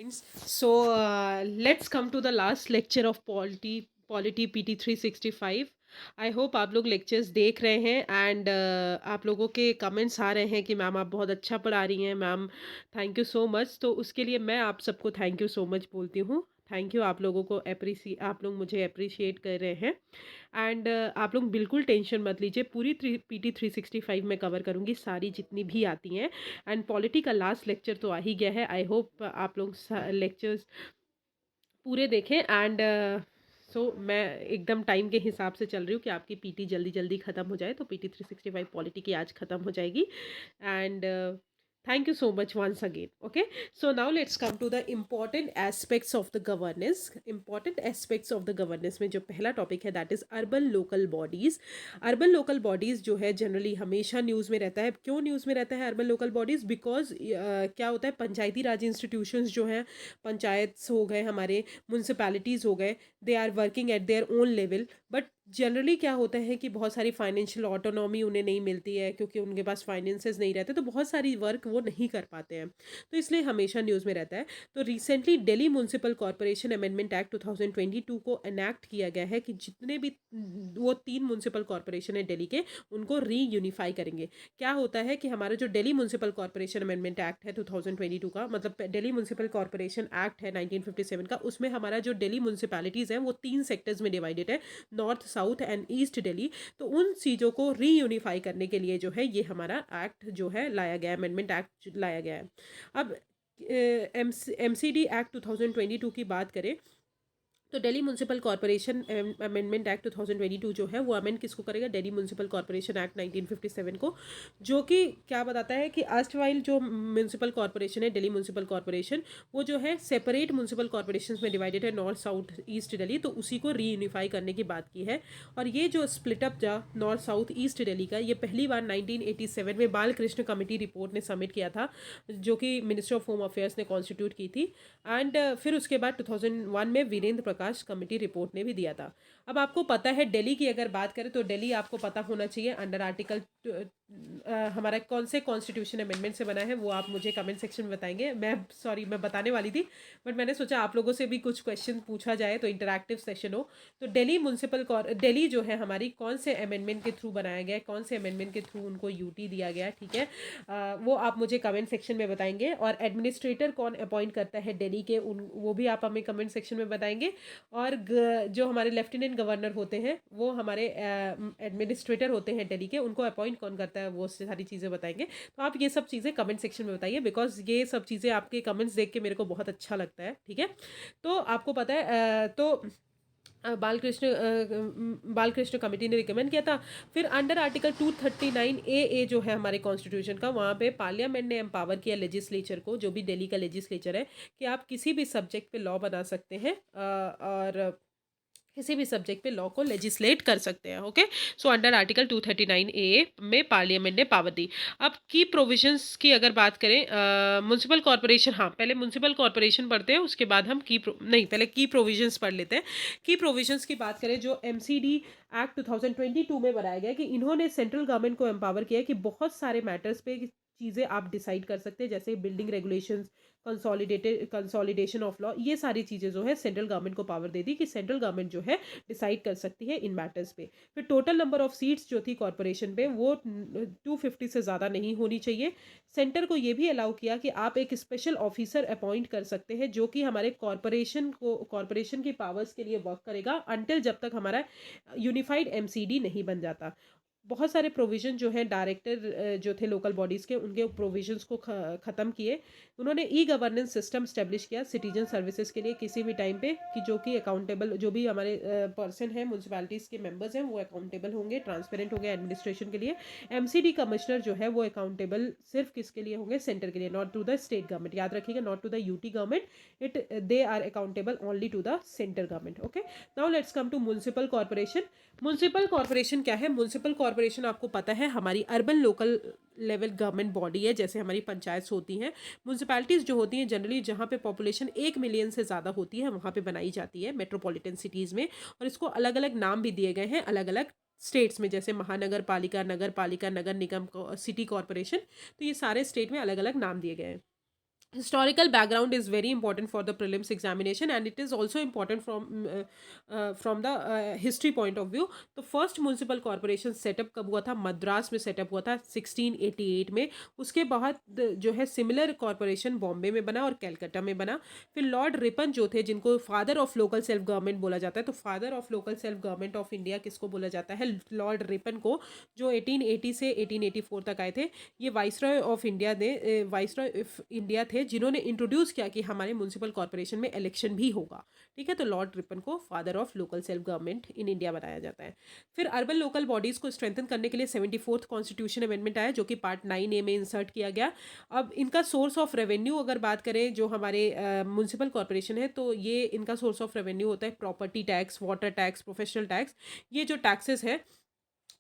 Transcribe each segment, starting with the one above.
Friends, so let's come to the last lecture of Polity PT 365. I hope आप लोग lectures देख रहे हैं एंड आप लोगों के कमेंट्स आ रहे हैं कि मैम आप बहुत अच्छा पढ़ा रही हैं ma'am, thank you so much. तो उसके लिए मैं आप सबको थैंक यू सो मच बोलती हूँ। थैंक यू, आप लोगों को आप लोग मुझे अप्रिशिएट कर रहे हैं एंड आप लोग बिल्कुल टेंशन मत लीजिए। पूरी PT 365 में कवर करूँगी, सारी जितनी भी आती हैं। एंड पॉलिटी का लास्ट लेक्चर तो आ ही गया है। आई होप आप लोग लेक्चर्स पूरे देखें एंड मैं एकदम टाइम के हिसाब से चल रही हूँ कि आपकी पीटी जल्दी जल्दी ख़त्म हो जाए। तो PT 365 पॉलिटी की आज ख़त्म हो जाएगी and thank you so much once again. Okay, so now let's come to the important aspects of the governance. Important aspects of the governance में जो पहला टॉपिक है that is urban local bodies. Urban local bodies जो है generally हमेशा news में रहता है। क्यों न्यूज़ में रहता है अर्बन लोकल बॉडीज़? बिकॉज क्या होता है, पंचायती राज इंस्टीट्यूशंस जो हैं, पंचायत हो गए, हमारे म्यूनसिपैलिटीज़ हो गए, they are working at their own level. But generally क्या होता है कि बहुत सारी फाइनेंशियल ऑटोनॉमी उन्हें नहीं मिलती है क्योंकि उनके पास फाइनेंसेस नहीं रहते, तो बहुत सारी वर्क वो नहीं कर पाते हैं, तो इसलिए हमेशा न्यूज़ में रहता है। तो recently Delhi municipal corporation amendment act 2022 को एनैक्ट किया गया है कि जितने भी वो 3 म्यूनसिपल कॉरपोरेशन है दिल्ली के, उनको रीयूनिफाई करेंगे। क्या होता है कि हमारा जो Delhi municipal corporation amendment act है 2022 का, मतलब दिल्ली म्यूनसिपल कॉरपोरेशन एक्ट है 1957 का, उसमें हमारा जो दिल्ली म्यूनसिपैलिटीज़ हैं वो 3 सेक्टर्स में डिवाइडेड है, north, south and east Delhi. तो उन चीज़ों को रीयूनिफाई करने के लिए जो है ये हमारा एक्ट जो है लाया गया, अमेंडमेंट एक्ट लाया गया है। अब MCD एक्ट 2022 की बात करें तो Delhi municipal corporation amendment act 2022 जो है वो अमेंड किसको करेगा? दिल्ली म्यूनसिपल कॉरपोरेशन एक्ट 1957 को, जो कि क्या बताता है कि अर्स्टवाइल जो म्यूनसिपल कॉरपोरेशन है दिल्ली म्यूनसिपल कॉरपोरेशन, वो जो है सेपरेट म्यूनसिपल कॉरपोरेशन में डिवाइडेड है, नॉर्थ साउथ ईस्ट दिल्ली, तो उसी को रीयूनिफाई करने की बात की है। और ये जो स्प्लिटअप जा नॉर्थ साउथ ईस्ट दिल्ली का, ये पहली बार 1987 में बालकृष्ण कमेटी रिपोर्ट ने सबमिट किया था, जो कि मिनिस्ट्री ऑफ होम अफेयर्स ने कॉन्स्टिट्यूट की थी। एंड फिर उसके बाद 2001 में वीरेंद्र प्रकाश कमेटी रिपोर्ट ने भी दिया था। अब आपको पता है दिल्ली की अगर बात करें तो दिल्ली आपको पता होना चाहिए अंडर आर्टिकल हमारा कौन से कॉन्स्टिट्यूशन अमेंडमेंट से बना है, वो आप मुझे कमेंट सेक्शन में बताएंगे। मैं बताने वाली थी बट मैंने सोचा आप लोगों से भी कुछ क्वेश्चन पूछा जाए तो इंटरैक्टिव सेशन हो। तो दिल्ली जो है हमारी कौन से अमेंडमेंट के थ्रू बनाया गया है, कौन से अमेंडमेंट के थ्रू उनको यूटी दिया गया है, ठीक है, वो आप मुझे कमेंट सेक्शन में बताएंगे। और एडमिनिस्ट्रेटर कौन अपॉइंट करता है दिल्ली के, उन वो भी आप हमें कमेंट सेक्शन में बताएंगे। और जो हमारे लेफ्टिनेंट गवर्नर होते हैं वो हमारे एडमिनिस्ट्रेटर होते हैं दिल्ली के, उनको अपॉइंट कौन करता है, वो सारी चीज़ें बताएंगे। तो आप ये सब चीज़ें कमेंट सेक्शन में बताइए, बिकॉज ये सब चीज़ें आपके कमेंट्स देख के मेरे को बहुत अच्छा लगता है, ठीक है। तो आपको पता है बालकृष्ण कमेटी ने रिकमेंड किया था। फिर अंडर आर्टिकल 239A जो है हमारे कॉन्स्टिट्यूशन का, वहाँ पे पार्लियामेंट ने एम्पावर किया लेजिस्लेचर को, जो भी दिल्ली का लेजिस्लेचर है, कि आप किसी भी सब्जेक्ट पे लॉ बना सकते हैं और किसी भी सब्जेक्ट पे लॉ को लेजिस्लेट कर सकते हैं। Okay, so under article 239A में पार्लियामेंट ने पावर दी। अब की प्रोविजंस की अगर बात करें, म्यूनसिपल कॉरपोरेशन, हाँ पहले म्यूनसिपल कॉरपोरेशन पढ़ते हैं, उसके बाद हम नहीं, पहले की प्रोविजंस पढ़ लेते हैं। की प्रोविजंस की बात करें, जो MCD एक्ट 2022 में बनाया गया कि इन्होंने सेंट्रल गवर्नमेंट को एम्पावर किया कि बहुत सारे मैटर्स पे चीज़ें आप डिसाइड कर सकते हैं, जैसे building regulations, consolidation of law, ये सारी चीज़ें जो है सेंट्रल गवर्नमेंट को पावर दे दी कि सेंट्रल गवर्नमेंट जो है डिसाइड कर सकती है इन मैटर्स पे। फिर टोटल नंबर ऑफ सीट्स जो थी कॉरपोरेशन पे वो 250 से ज़्यादा नहीं होनी चाहिए। सेंटर को ये भी अलाउ किया कि आप एक स्पेशल ऑफिसर अपॉइंट कर सकते हैं जो कि हमारे कॉरपोरेशन की पावर्स के लिए वर्क करेगा अनटिल जब तक हमारा यूनिफाइड MCD नहीं बन जाता। बहुत सारे प्रोविज़न जो हैं डायरेक्टर जो थे लोकल बॉडीज़ के, उनके प्रोविजंस को ख़त्म किए। उन्होंने गवर्नेंस सिस्टम स्टेब्लिश किया सिटीजन सर्विसेज के लिए किसी भी टाइम पे, कि जो कि अकाउंटेबल, जो भी हमारे पर्सन हैं म्यूनसिपैलिटीज़ के मेंबर्स हैं वो अकाउंटेबल होंगे, ट्रांसपेरेंट होंगे एडमिनिस्ट्रेशन के लिए। MCD कमिश्नर जो है वो अकाउंटेबल सिर्फ किसके लिए होंगे? सेंटर के लिए, not to the state government. याद रखिएगा, not to the UT government, they are accountable only to the centre government. Okay, now let's come to municipal corporation. Municipal corporation क्या है? म्यूनसिपल कॉरपोरेशन आपको पता है हमारी urban local level government body है, जैसे हमारी पंचायत होती हैं। म्यूनसिपैलिटीज़ जो होती हैं जनरली जहाँ पे पॉपुलेशन 1 मिलियन से ज़्यादा होती है वहाँ पे बनाई जाती है मेट्रोपॉलिटन सिटीज़ में, और इसको अलग अलग नाम भी दिए गए हैं अलग अलग स्टेट्स में, जैसे महानगर पालिका, नगर पालिका, नगर निगम, सिटी कॉरपोरेशन, तो ये सारे स्टेट में अलग अलग नाम दिए गए हैं। historical background is very important for the prelims examination, and it is also important from the history point of view. तो फर्स्ट म्यूनसिपल कॉरपोरेशन सेटअप कब हुआ था? मद्रास में सेटअप हुआ था 1688 में। उसके बाद जो है सिमिलर कॉरपोरेशन बॉम्बे में बना और कलकत्ता में बना। फिर लॉर्ड रिपन जो थे, जिनको father of local self government बोला जाता है, तो father of local self government of India किसको बोला जाता है? लॉर्ड रिपन को, जो 1880 से 1884 तक आए थे। ये वाइसरॉय ऑफ इंडिया ने वाइसरॉय ऑफ इंडिया थे जिन्होंने इंट्रोड्यूस किया कि हमारे म्यूनसिपल कॉरपोरेशन में इलेक्शन भी होगा। ठीक है, तो लॉर्ड रिपन को father of local self government in India बनाया जाता है। फिर अर्बन लोकल बॉडीज को स्ट्रेंथन करने के लिए 74th कॉन्स्टिट्यूशन अमेंडमेंट आया, जो कि पार्ट 9A में इंसर्ट किया गया। अब इनका सोर्स ऑफ रेवेन्यू अगर बात करें, जो हमारे म्यूनसिपल कॉरपोरेशन है, तो ये इनका सोर्स ऑफ रेवेन्यू होता है property tax, water tax, professional tax. ये जो टैक्सेस है,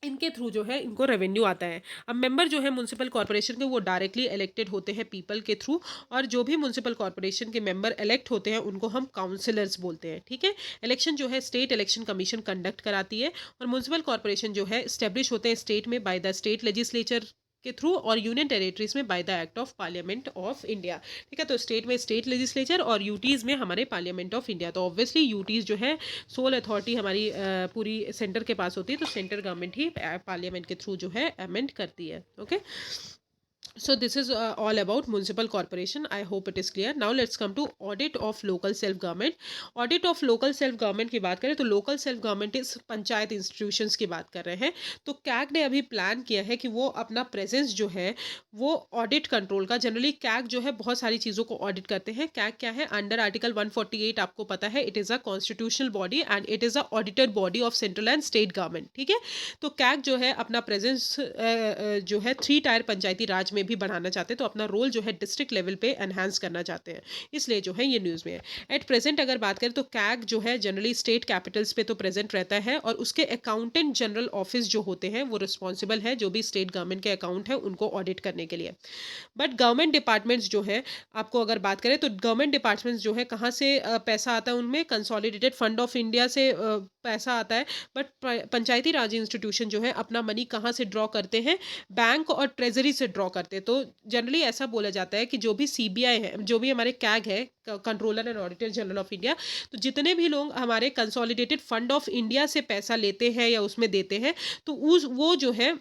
इनके थ्रू जो है इनको रेवेन्यू आता है। अब मेंबर जो है म्यूनसिपल कॉरपोरेशन के, वो डायरेक्टली इलेक्टेड होते हैं पीपल के थ्रू, और जो भी म्यूनसिपल कॉरपोरेशन के मेंबर इलेक्ट होते हैं उनको हम काउंसलर्स बोलते हैं। ठीक है, इलेक्शन जो है स्टेट इलेक्शन कमीशन कंडक्ट कराती है, और म्यूनसिपल कॉरपोरेशन जो है स्टेब्लिश होते हैं स्टेट में बाय द स्टेट लेजिस्लेचर के थ्रू, और यूनियन टेरिटरीज में by the act of parliament of India. ठीक है, तो स्टेट में स्टेट लेजिस्लेचर और यूटीज़ में हमारे पार्लियामेंट ऑफ इंडिया। तो ऑब्वियसली यूटीज़ जो है सोल अथॉरिटी हमारी पूरी सेंटर के पास होती है, तो सेंटर गवर्नमेंट ही पार्लियामेंट के थ्रू जो है अमेंड करती है। Okay, so this is all about municipal corporation. I hope it is clear. Now let's come to audit of local self government. Audit of local self government की बात करें तो local self government इस panchayat institutions की बात कर रहे हैं। तो कैग ने अभी प्लान किया है कि वो अपना प्रेजेंस जो है वो ऑडिट कंट्रोल का, जनरली कैग जो है बहुत सारी चीज़ों को ऑडिट करते हैं। कैग क्या है? अंडर आर्टिकल 148 आपको पता है, it is a constitutional body and it is a audited body of central and state government. ठीक है, तो कैग जो है अपना प्रेजेंस जो है 3 टायर पंचायती राज में भी बढ़ाना चाहते हैं, तो अपना रोल जो है डिस्ट्रिक्ट लेवल पे एनहांस करना चाहते हैं, इसलिए जो है ये न्यूज़ में है। एट प्रेजेंट अगर बात करें तो कैग जो है जनरली स्टेट कैपिटल्स पे तो प्रेजेंट रहता है, और उसके अकाउंटेंट जनरल ऑफिस जो होते हैं वो रिस्पॉन्सिबल है जो भी स्टेट गवर्नमेंट के अकाउंट है उनको ऑडिट करने के लिए। बट गवर्नमेंट डिपार्टमेंट्स जो है, आपको अगर बात करें तो गवर्नमेंट डिपार्टमेंट्स जो है कहाँ से पैसा आता है उनमें? कंसोलिडेटेड फंड ऑफ इंडिया से पैसा आता है। बट पंचायती राज इंस्टीट्यूशन जो है अपना मनी कहाँ से ड्रॉ करते हैं? बैंक और ट्रेजरी से ड्रॉ करते हैं। तो जनरली ऐसा बोला जाता है कि जो भी सीबीआई है, जो भी हमारे कैग है, controller and auditor general of India, तो जितने भी लोग हमारे कंसोलिडेटेड फंड ऑफ इंडिया से पैसा लेते हैं या उसमें देते हैं, तो उस वो जो है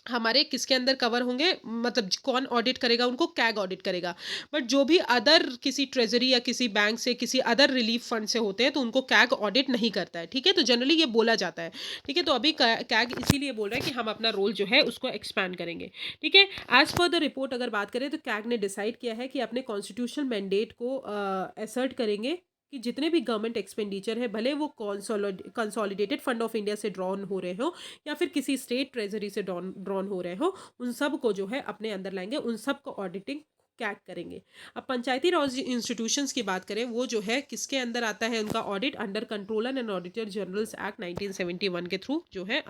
हमारे किसके अंदर कवर होंगे? मतलब कौन ऑडिट करेगा उनको? कैग ऑडिट करेगा। बट जो भी अदर किसी ट्रेजरी या किसी बैंक से, किसी अदर रिलीफ फंड से होते हैं, तो उनको कैग ऑडिट नहीं करता है। ठीक है, तो जनरली ये बोला जाता है। ठीक है, तो अभी कैग इसीलिए बोल रहा है कि हम अपना रोल जो है उसको एक्सपैंड करेंगे। ठीक है, एज पर द रिपोर्ट अगर बात करें तो कैग ने डिसाइड किया है कि अपने कॉन्स्टिट्यूशनल मैंडेट को असर्ट करेंगे कि जितने भी गवर्नमेंट एक्सपेंडिचर है, भले वो कंसोलिडेटेड फंड ऑफ इंडिया से ड्रॉन हो रहे हो या फिर किसी स्टेट ट्रेजरी से ड्रॉन हो रहे हो, उन सब को जो है अपने अंदर लाएंगे, उन सब को ऑडिटिंग कैग करेंगे। अब पंचायती राज इंस्टीट्यूशंस की बात करें, वो जो है किसके अंदर आता है उनका audit? Under controller and auditor generals act 1971 के थ्रू जो है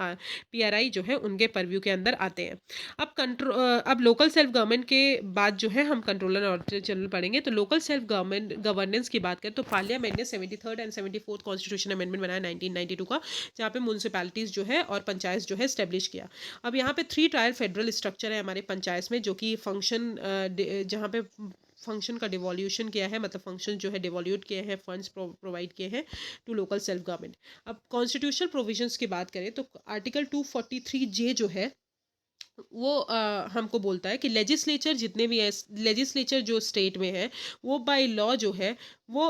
पीआरआई जो है उनके परव्यू के अंदर आते हैं। अब लोकल सेल्फ गवर्नमेंट के बाद जो है हम कंट्रोलर एंड ऑडिटर जनरल पढ़ेंगे। तो लोकल सेल्फ गवर्नमेंट गवर्नेंस की बात करें तो पार्लियामेंट ने 73rd and 74th constitution amendment बनाया 1992 का, जहाँ पे म्यूनसिपैलिटीज़ जो है और पंचायत जो है स्टेब्लिश किया। अब यहाँ पे 3 टायर फेडरल स्ट्रक्चर है हमारे पंचायत में, जो कि फंक्शन जहाँ पे फंक्शन का डिवॉल्यूशन किया है, मतलब फंक्शन जो है डिवॉल्यूट किए हैं, फंड्स प्रोवाइड किए हैं टू लोकल सेल्फ गवर्नमेंट। अब कॉन्स्टिट्यूशनल प्रोविजंस की बात करें तो आर्टिकल 243J जो है वो हमको बोलता है कि लेजिस्लेचर जितने भी है, लेजिस्लेचर जो स्टेट में है, वो बाय लॉ जो है वो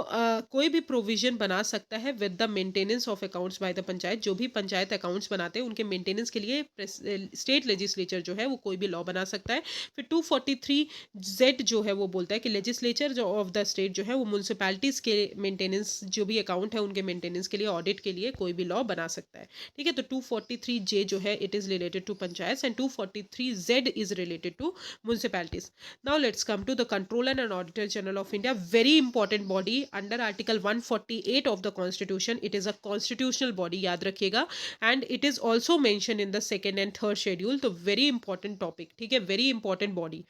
कोई भी प्रोविजन बना सकता है with the maintenance of accounts by the panchayat. जो भी पंचायत अकाउंट्स बनाते हैं उनके मेंटेनेंस के लिए स्टेट लेजिस्लेचर जो है वो कोई भी लॉ बना सकता है। फिर 243Z जो है वो बोलता है कि लेजिस्लेचर जो ऑफ द स्टेट जो है वो म्यूनसिपैलिटीज़ के मेंटेनेंस, जो भी अकाउंट है उनके मेंटेनेंस के लिए, ऑडिट के लिए कोई भी लॉ बना सकता है। ठीक है, तो 243J जो है it is related to panchayat and 243Z is related to municipalities. Now let's come to the Controller and Auditor General of India, very important body under Article 148 of the Constitution. It is a constitutional body, याद रखिएगा, and it is also mentioned in the second and third schedule. तो very important topic, ठीक है, very important body.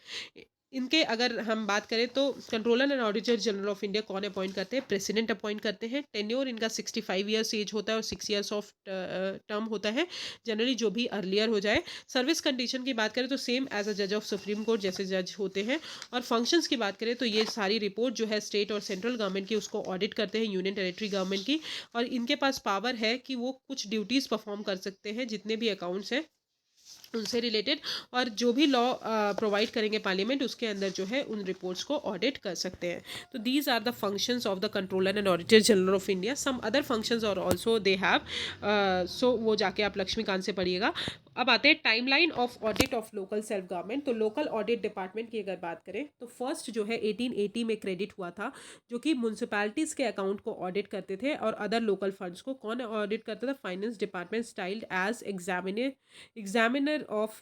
इनके अगर हम बात करें तो controller and auditor general of India कौन अपॉइंट करते हैं? प्रेसिडेंट अपॉइंट करते हैं। टेन्योर इनका 65 ईयर्स एज होता है और 6 ईयर्स ऑफ टर्म होता है, जनरली जो भी अर्लियर हो जाए। सर्विस कंडीशन की बात करें तो सेम एज अ जज ऑफ सुप्रीम कोर्ट जैसे जज होते हैं। और फंक्शंस की बात करें तो ये सारी रिपोर्ट जो है स्टेट और सेंट्रल गवर्नमेंट की उसको ऑडिट करते हैं, यूनियन टेरेटरी गवर्नमेंट की। और इनके पास पावर है कि वो कुछ ड्यूटीज़ परफॉर्म कर सकते हैं जितने भी अकाउंट्स हैं उनसे रिलेटेड, और जो भी लॉ प्रोवाइड करेंगे पार्लियामेंट उसके अंदर जो है उन रिपोर्ट्स को ऑडिट कर सकते हैं। तो these are the functions of the controller and auditor general of India. Some other functions और ऑल्सो दे हैव, सो वो जाके आप लक्ष्मीकांत से पढ़िएगा। अब आते हैं timeline of audit of local self government. तो लोकल ऑडिट डिपार्टमेंट की अगर बात करें तो फर्स्ट जो है 1880 में क्रेडिट हुआ था, जो कि म्यूनसिपैलिटीज़ के अकाउंट को ऑडिट करते थे और अदर लोकल फंड्स को कौन ऑडिट करता था? Finance department styled as examiner of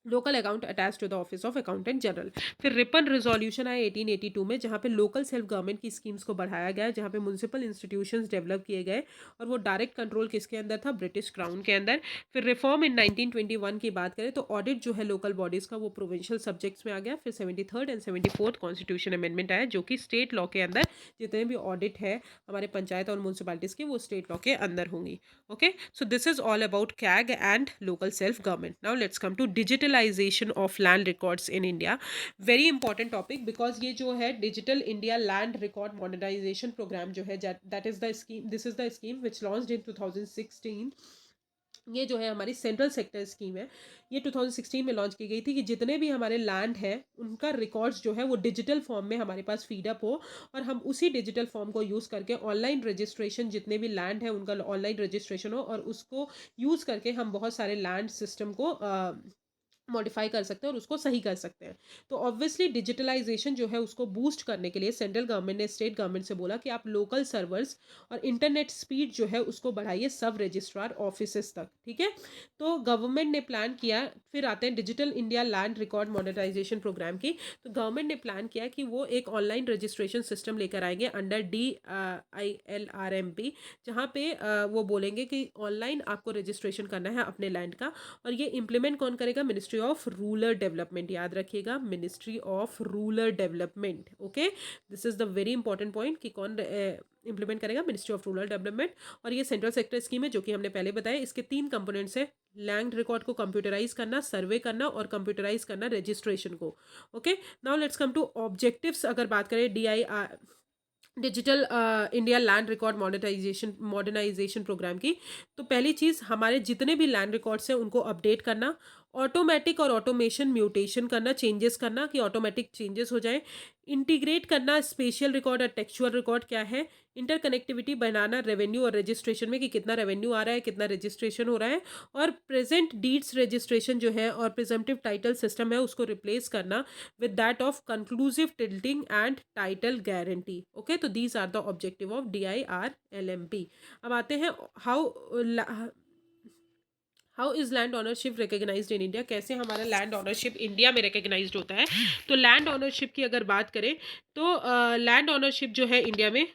local account attach to the office of accountant general. फिर रिपन रिजोल्यूशन आया 1882 में, जहाँ पे लोकल सेल्फ गवर्नमेंट की स्कीम्स को बढ़ाया गया, जहाँ पे म्यूनसिपल इंस्टीट्यूशंस डेवलप किए गए और वो डायरेक्ट कंट्रोल किसके अंदर था? ब्रिटिश क्राउन के अंदर। फिर रिफॉर्म इन 1921 की बात करें तो ऑडिट जो है लोकल बॉडीज का वो प्रोविंशियल सब्जेक्ट्स में आ गया। फिर 73rd and 74th constitution amendment आया, जो कि स्टेट लॉ के अंदर जितने भी ऑडिट है हमारे पंचायत और म्यूनसिपैलिटीज़ के वो स्टेट लॉ के अंदर होंगी। Okay, so this is all about CAG and local self government. Now let's come to digitalization of land records in India. Very important topic because ये जो है digital India land record modernization program जो है, that is the scheme, this is the scheme which launched in 2016. ये जो है हमारी central sector scheme है, ये 2016 में लॉन्च की गई थी कि जितने भी हमारे लैंड है उनका रिकॉर्ड्स जो है वो डिजिटल फॉर्म में हमारे पास फीडअप हो, और हम उसी डिजिटल फॉर्म को यूज़ करके ऑनलाइन रजिस्ट्रेशन, जितने भी लैंड है उनका ऑनलाइन रजिस्ट्रेशन हो, और उसको यूज़ करके हम बहुत सारे लैंड सिस्टम को मॉडिफाई कर सकते हैं और उसको सही कर सकते हैं। तो ऑब्वियसली डिजिटलाइजेशन जो है उसको बूस्ट करने के लिए सेंट्रल गवर्नमेंट ने स्टेट गवर्नमेंट से बोला कि आप लोकल सर्वर्स और इंटरनेट स्पीड जो है उसको बढ़ाइए सब रजिस्ट्रार ऑफिसेस तक। ठीक है, तो गवर्नमेंट ने प्लान किया। फिर आते हैं digital India land record modernisation programme की। तो गवर्नमेंट ने प्लान किया कि वो एक ऑनलाइन रजिस्ट्रेशन सिस्टम लेकर आएंगे अंडर DILRMP, जहाँ पे वो बोलेंगे कि ऑनलाइन आपको रजिस्ट्रेशन करना है अपने लैंड का। और ये इम्प्लीमेंट कौन करेगा? मिनिस्ट्री ऑफ रूरल डेवलपमेंट, याद रखिएगा, ministry of rural development. Okay, this is the very important point कि कौन इंप्लीमेंट करेगा? Ministry of rural development. और ये सेंट्रल सेक्टर स्कीम है जो कि हमने पहले बताया। इसके 3 कंपोनेंट्स है: लैंड रिकॉर्ड को कंप्यूटराइज करना, सर्वे करना और कंप्यूटराइज करना रजिस्ट्रेशन को। Okay, now let's come to objectives. अगर बात करें digital India land record modernisation programme की, तो पहली चीज़ हमारे जितने भी लैंड रिकॉर्ड्स हैं उनको अपडेट करना, ऑटोमेटिक और ऑटोमेशन म्यूटेशन करना, चेंजेस करना कि ऑटोमेटिक चेंजेस हो जाए, इंटीग्रेट करना स्पेशियल रिकॉर्ड और टेक्सचुअल रिकॉर्ड क्या है, इंटरकनेक्टिविटी बनाना रेवेन्यू और रजिस्ट्रेशन में कि कितना रेवेन्यू आ रहा है, कितना रजिस्ट्रेशन हो रहा है, और प्रेजेंट डीड्स रजिस्ट्रेशन जो है और प्रिजम्पटिव टाइटल सिस्टम है उसको रिप्लेस करना with that of conclusive tilting and title guarantee. Okay, तो these are the objective of DIRLMP. अब आते हैं how is land ownership recognised in India. कैसे हमारा लैंड ऑनरशिप इंडिया में रिकग्नाइज्ड होता है? तो लैंड ऑनरशिप की अगर बात करें तो लैंड ऑनरशिप जो है इंडिया में,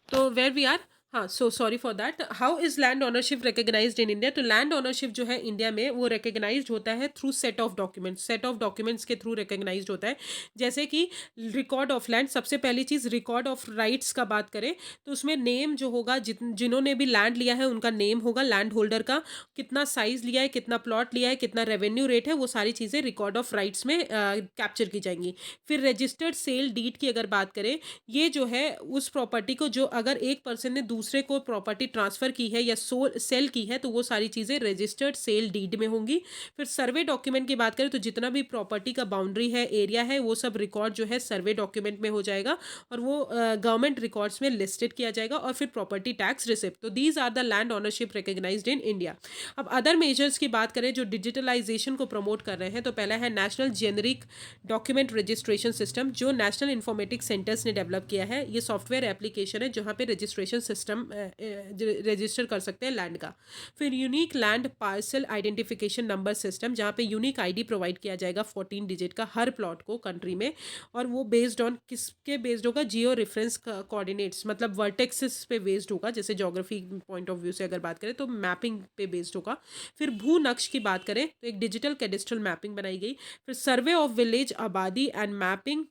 तो वेयर वी आर, हाँ, so sorry for that. How is land ownership recognised in India? तो लैंड ऑनरशिप जो है इंडिया में वो रिकग्नाइज्ड होता है थ्रू सेट ऑफ डॉक्यूमेंट्स के थ्रू रिकग्नाइज्ड होता है। जैसे कि रिकॉर्ड ऑफ लैंड, सबसे पहली चीज़ रिकॉर्ड ऑफ राइट्स का बात करें तो उसमें नेम जो होगा, जिन्होंने भी लैंड लिया है उनका नेम होगा, लैंड होल्डर का, कितना साइज लिया है, कितना प्लॉट लिया है, कितना रेवेन्यू रेट है, वो सारी चीज़ें रिकॉर्ड ऑफ राइट्स में कैप्चर की जाएंगी। फिर रजिस्टर्ड सेल डीड की अगर बात करें, ये जो है उस प्रॉपर्टी को, जो अगर एक पर्सन ने दूसरे को प्रॉपर्टी ट्रांसफ़र की है या सेल की है, तो वो सारी चीज़ें रजिस्टर्ड सेल डीड में होंगी। फिर सर्वे डॉक्यूमेंट की बात करें तो जितना भी प्रॉपर्टी का बाउंड्री है, एरिया है, वो सब रिकॉर्ड जो है सर्वे डॉक्यूमेंट में हो जाएगा और वो गवर्नमेंट रिकॉर्ड्स में लिस्टेड किया जाएगा। और फिर प्रॉपर्टी टैक्स रिसिप्ट। तो these are the land ownership recognised in India. अब अदर मेजर्स की बात करें जो डिजिटलाइजेशन को प्रमोट कर रहे हैं, तो पहला है national generic document registration system, जो नेशनल इंफॉर्मेटिक्स सेंटर्स ने डेवलप किया है। ये सॉफ्टवेयर एप्लीकेशन है जहाँ पे रजिस्ट्रेशन सिस्टम सिस्टम रजिस्टर कर सकते हैं लैंड का। फिर unique land parcel identification number system, जहाँ पे यूनिक आईडी प्रोवाइड किया जाएगा 14 डिजिट का हर प्लॉट को कंट्री में, और वो बेस्ड ऑन किसके बेस्ड होगा, जियो रेफरेंस कोऑर्डिनेट्स, मतलब वर्टेक्सेस पे बेस्ड होगा। जैसे ज्योग्राफी पॉइंट ऑफ व्यू से अगर बात करें तो मैपिंग पे बेस्ड होगा। फिर भू नक्श की बात करें तो एक डिजिटल कैडेस्ट्रल मैपिंग बनाई गई। फिर सर्वे ऑफ विलेज आबादी and mapping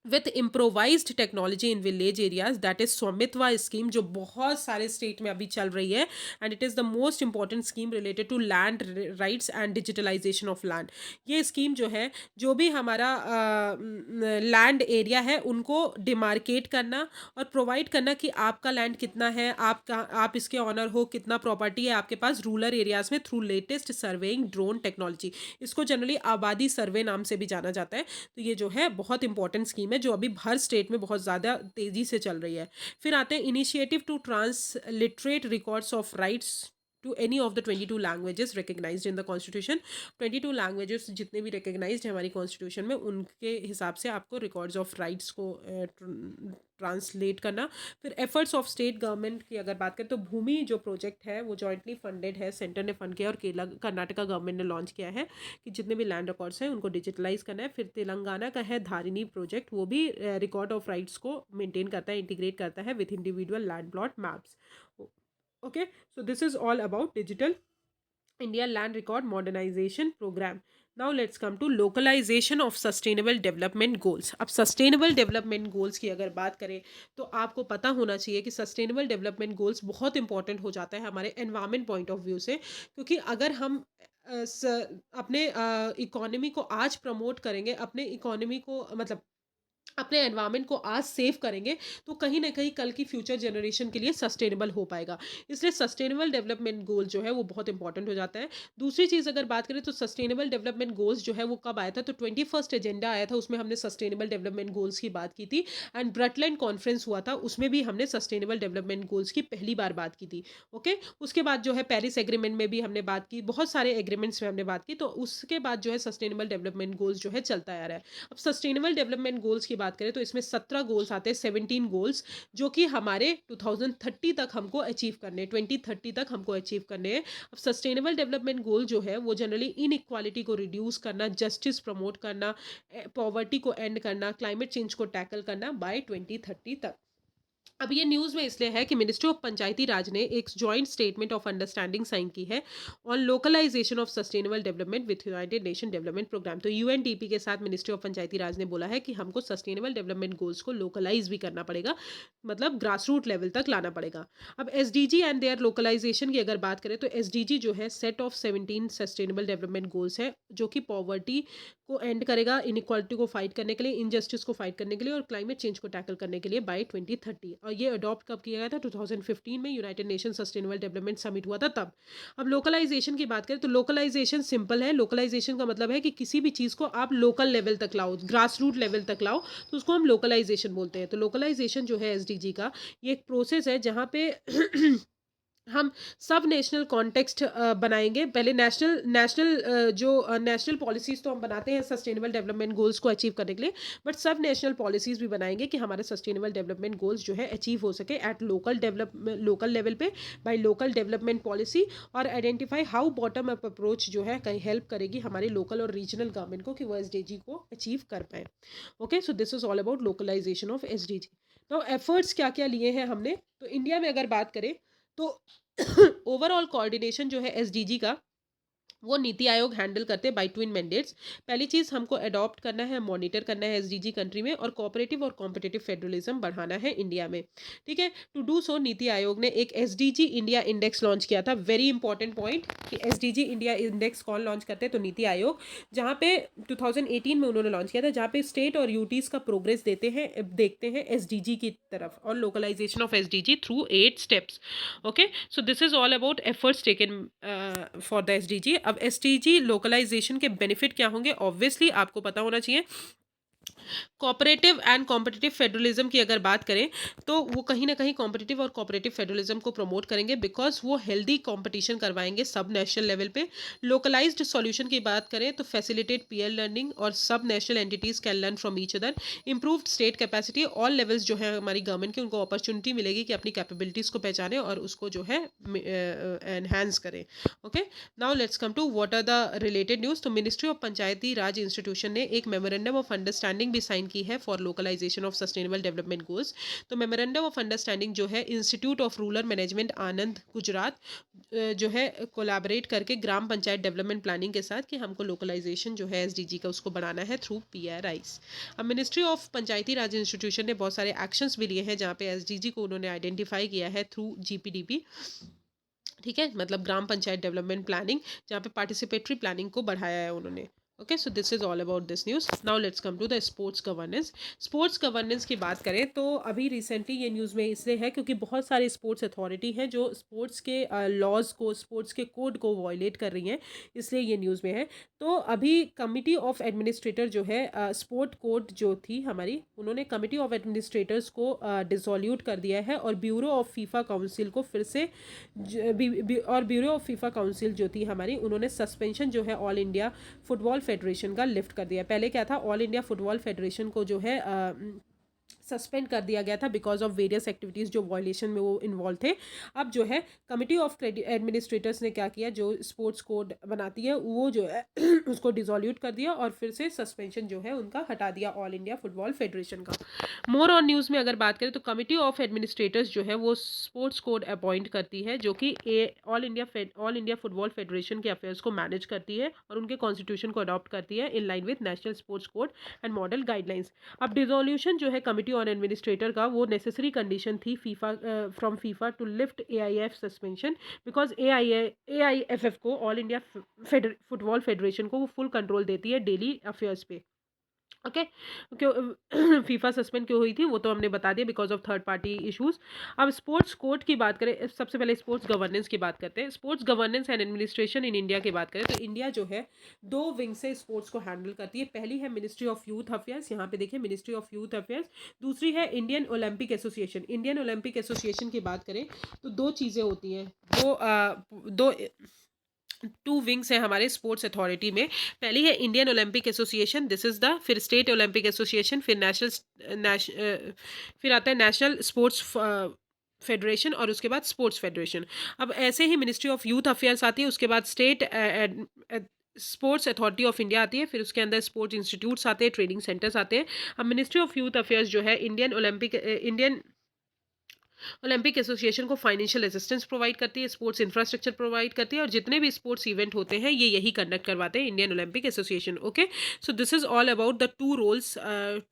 with improvised technology in village areas, that is Svamitva scheme, जो बहुत सारे स्टेट में अभी चल रही है, and it is the most important scheme related to land rights and digitalisation of land. ये स्कीम जो है, जो भी हमारा लैंड एरिया है उनको डिमार्केट करना और प्रोवाइड करना कि आपका लैंड कितना है, आप इसके ऑनर हो, कितना प्रॉपर्टी है आपके पास रूरल एरियाज में, through latest surveying drone technology. इसको जनरली आबादी सर्वे नाम से भी जाना जाता है। तो ये जो है बहुत इंपॉर्टेंट स्कीम है, जो अभी हर स्टेट में बहुत ज़्यादा तेज़ी से चल रही है। फिर आते हैं initiative to transliterate records of rights to any of the 22 languages recognised in the constitution. 22 languages जितने भी रिकग्नाइज्ड है हमारी कॉन्स्टिट्यूशन में, उनके हिसाब से आपको रिकॉर्ड्स ऑफ राइट्स को ट्रांसलेट करना। फिर एफर्ट्स ऑफ स्टेट गवर्नमेंट की अगर बात करें तो भूमि जो प्रोजेक्ट है वो जॉइंटली फंडेड है, सेंटर ने फंड किया और कर्नाटका गवर्नमेंट ने लॉन्च किया है कि जितने भी लैंड रिकॉर्ड्स हैं उनको डिजिटलाइज करना है। फिर तेलंगाना का है धारिनी प्रोजेक्ट, वो भी रिकॉर्ड ऑफ राइट्स को मेंटेन करता है, इंटीग्रेट करता है with individual land plot maps. Okay, so this is all about digital India land record modernization program. Now let's come to localization of sustainable development goals. अब sustainable development goals की अगर बात करें तो आपको पता होना चाहिए कि sustainable development goals बहुत important हो जाता है हमारे environment point of view से, क्योंकि अगर हम अपने इकोनॉमी को आज प्रमोट करेंगे, अपने इकोनॉमी को मतलब अपने एनवायरनमेंट को आज सेव करेंगे, तो कहीं ना कहीं कल की फ्यूचर जनरेशन के लिए सस्टेनेबल हो पाएगा। इसलिए सस्टेनेबल डेवलपमेंट गोल जो है वो बहुत इंपॉर्टेंट हो जाता है। दूसरी चीज़ अगर बात करें तो सस्टेनेबल डेवलपमेंट गोल्स जो है वो कब आया था, तो 21st एजेंडा आया था, उसमें हमने सस्टेनेबल डेवलपमेंट गोल्स की बात की थी। एंड ब्रटलैंड कॉन्फ्रेंस हुआ था, उसमें भी हमने सस्टेनेबल डेवलपमेंट गोल्स की पहली बार बात की थी। ओके, उसके बाद जो है पेरिस एग्रीमेंट में भी हमने बात की, बहुत सारे एग्रीमेंट्स में हमने बात की, तो उसके बाद जो है सस्टेनेबल डेवलपमेंट गोल्स जो है चलता आ रहा है। अब सस्टेनेबल डेवलपमेंट गोल्स की बात करें तो इसमें 17 गोल्स आते हैं, 17 गोल्स, जो कि हमारे 2030 तक हमको अचीव करने हैं, 2030 तक हमको अचीव करने हैं। अब सस्टेनेबल डेवलपमेंट गोल जो है वो जनरली इनइक्वालिटी को रिड्यूस करना, जस्टिस प्रमोट करना, पॉवर्टी को एंड करना, क्लाइमेट चेंज को टैकल करना बाय 2030 तक। अब ये न्यूज़ में इसलिए है कि मिनिस्ट्री ऑफ पंचायती राज ने एक joint statement of understanding sign की है on localisation of sustainable development with United Nation development programme. तो यूएनडीपी के साथ मिनिस्ट्री ऑफ पंचायती राज ने बोला है कि हमको सस्टेनेबल डेवलपमेंट गोल्स को लोकलाइज भी करना पड़ेगा, मतलब ग्रास रूट लेवल तक लाना पड़ेगा। अब एसडीजी एंड देयर लोकलाइजेशन की अगर बात करें तो एसडीजी जो है set of 17 sustainable development goals है, जो कि पॉवर्टी को एंड करेगा, इनइक्वालिटी को फाइट करने के लिए, इनजस्टिस को फाइट करने के लिए और क्लाइमेट चेंज को टैकल करने के लिए बाय 2030। और ये अडॉप्ट कब किया गया था, 2015 में United nation sustainable development summit हुआ था तब। अब लोकलाइजेशन की बात करें तो लोकलाइजेशन सिंपल है। लोकलाइजेशन का मतलब है कि किसी भी चीज़ को आप लोकल लेवल तक लाओ, ग्रास रूट लेवल तक लाओ, तो उसको हम लोकलाइजेशन बोलते हैं। तो लोकलाइजेशन जो है एसडीजी का, ये एक प्रोसेस है जहाँ पे हम सब नेशनल कॉन्टेक्स्ट बनाएंगे। पहले नेशनल नेशनल जो नेशनल पॉलिसीज़ तो हम बनाते हैं सस्टेनेबल डेवलपमेंट गोल्स को अचीव करने के लिए, बट सब नेशनल पॉलिसीज़ भी बनाएंगे कि हमारे सस्टेनेबल डेवलपमेंट गोल्स जो है अचीव हो सके एट लोकल लेवल पे बाय लोकल डेवलपमेंट पॉलिसी, और identify how bottom up approach जो है कहीं हेल्प करेगी हमारे लोकल और रीजनल गवर्नमेंट को कि वो एसडीजी को अचीव कर पाए। Okay, so this is all about localisation of SDG. तो एफर्ट्स क्या क्या लिए हैं हमने, तो इंडिया में अगर बात करें तो ओवरऑल कोऑर्डिनेशन जो है एसडीजी का वो नीति आयोग हैंडल करते हैं बाय ट्विन मैंडेट्स। पहली चीज़ हमको अडॉप्ट करना है, मॉनिटर करना है एसडीजी कंट्री में, और कोऑपरेटिव और कॉम्पिटिटिव फेडरलिज्म बढ़ाना है इंडिया में। ठीक है, to do so NITI Aayog ने एक एसडीजी इंडिया इंडेक्स लॉन्च किया था। वेरी इंपॉर्टेंट पॉइंट कि एसडीजी इंडिया इंडेक्स कौन लॉन्च करते हैं, तो नीति आयोग, जहाँ पे 2018 में उन्होंने लॉन्च किया था, जहाँ पे स्टेट और यूटीज़ का प्रोग्रेस देखते हैं एसडीजी की तरफ और localisation of SDG through 8 steps. Okay, so this is all about efforts taken for the SDG. अब एसडीजी लोकलाइजेशन के बेनिफिट क्या होंगे, ऑब्वियसली आपको पता होना चाहिए कोऑपरेटिव एंड कॉम्पिटिटिव फेडरलिज्म की अगर बात करें तो वो कहीं ना कहीं कॉम्पिटिटिव और कोऑपरेटिव फेडरलिज्म को प्रमोट करेंगे, बिकॉज वो हेल्दी कंपटीशन करवाएंगे सब नेशनल लेवल पे। लोकलाइज्ड सॉल्यूशन की बात करें तो फैसिलिटेट पीयर लर्निंग और सब national entities can learn from each other. Improved state capacity, all levels जो है हमारी गवर्नमेंट की, उनको अपॉर्चुनिटी मिलेगी कि अपनी कैपेबिलिटीज़ को पहचाने और उसको जो है एनहांस करें। Okay, now let's come to what are the related news. तो ministry of Panchayati Raj institution ने एक मेमोरेंडम ऑफ अंडरस्टैंडिंग भी साइन की है for localisation of sustainable development goals. तो मेमोरेंडम ऑफ अंडरस्टैंडिंग जो है institute of rural management Anand Gujarat जो है कोलैबोरेट करके ग्राम पंचायत डेवलपमेंट प्लानिंग के साथ कि हमको लोकलाइजेशन जो है एसडीजी का उसको बढ़ाना है थ्रू पीआरआईस। अब ministry of Panchayati Raj institution ने बहुत सारे एक्शंस भी लिए हैं जहाँ पे एसडीजी को उन्होंने आइडेंटिफाई किया है थ्रू जीपीडीपी। ठीक है, मतलब ग्राम पंचायत डेवलपमेंट प्लानिंग, जहाँ पे पार्टिसिपेटरी प्लानिंग को बढ़ाया है उन्होंने। Okay, so this is all about this news. Now let's come to the sports governance. Sports governance की बात करें तो अभी रिसेंटली ये न्यूज़ में इसलिए है क्योंकि बहुत सारी स्पोर्ट्स अथॉरिटी हैं जो स्पोर्ट्स के लॉज को, स्पोर्ट्स के कोड को वायलेट कर रही हैं, इसलिए ये न्यूज़ में है। तो अभी कमिटी ऑफ एडमिनिस्ट्रेटर जो है स्पोर्ट कोड जो थी हमारी, उन्होंने कमिटी ऑफ एडमिनिस्ट्रेटर्स को डिसोल्यूट कर दिया है और ब्यूरो ऑफ फीफा काउंसिल को फिर से और ब्यूरो ऑफ फीफा काउंसिल जो थी हमारी, उन्होंने सस्पेंशन जो है ऑल इंडिया फुटबॉल फेडरेशन का लिफ्ट कर दिया। पहले क्या था, ऑल इंडिया फुटबॉल फेडरेशन को जो है सस्पेंड कर दिया गया था बिकॉज ऑफ वेरियस एक्टिविटीज़ जो वायलेशन में वो इन्वॉल्व थे। अब जो है कमिटी ऑफ एडमिनिस्ट्रेटर्स ने क्या किया, जो स्पोर्ट्स कोड बनाती है वो जो है उसको डिसोल्यूट कर दिया और फिर से सस्पेंशन जो है उनका हटा दिया ऑल इंडिया फुटबॉल फेडरेशन का। मोर ऑन न्यूज़ में अगर बात करें तो कमिटी ऑफ एडमिनिस्ट्रेटर्स जो है वो स्पोर्ट्स कोड अपॉइंट करती है जो कि ऑल इंडिया फुटबॉल फेडरेशन के अफेयर्स को मैनेज करती है और उनके कॉन्स्टिट्यूशन को अडॉप्ट करती है in line with national sports code and model guidelines. अब डिसोल्यूशन जो है कमिटी ऑन एडमिनिस्ट्रेटर का, वो नेसेसरी कंडीशन थी FIFA from FIFA to lift AIF suspension, because AIFF को, ऑल इंडिया फुटबॉल फेडरेशन को, वो फुल कंट्रोल देती है डेली अफेयर्स पे। ओके, क्यों फीफा सस्पेंड क्यों हुई थी वो तो हमने बता दिया, because of third party issues. अब स्पोर्ट्स कोड की बात करें, सबसे पहले स्पोर्ट्स गवर्नेंस की बात करते हैं। Sports governance and administration in India की बात करें तो इंडिया जो है दो विंग से स्पोर्ट्स को हैंडल करती है। पहली है मिनिस्ट्री ऑफ यूथ अफेयर्स, यहाँ पे देखिए मिनिस्ट्री ऑफ यूथ अफेयर्स। दूसरी है Indian Olympic association. Indian Olympic association की बात करें तो दो चीज़ें होती हैं, दो टू विंग्स हैं हमारे स्पोर्ट्स अथॉरिटी में। पहली है Indian Olympic association, this is the, फिर स्टेट ओलंपिक एसोसिएशन, फिर फिर आता है नेशनल स्पोर्ट्स फेडरेशन और उसके बाद स्पोर्ट्स फेडरेशन। अब ऐसे ही मिनिस्ट्री ऑफ यूथ अफेयर्स आती है, उसके बाद state sports authority of India आती है, फिर उसके अंदर स्पोर्ट्स इंस्टीट्यूट्स आते हैं, ट्रेनिंग सेंटर्स आते हैं। अब मिनिस्ट्री ऑफ यूथ अफेयर्स जो है इंडियन ओलंपिक एसोसिएशन को फाइनेंशियल असिस्टेंस प्रोवाइड करती है, स्पोर्ट्स इंफ्रास्ट्रक्चर प्रोवाइड करती है, और जितने भी स्पोर्ट्स इवेंट होते हैं ये यही कंडक्ट करवाते हैं, Indian Olympic Association. Okay, so this is all about the two roles,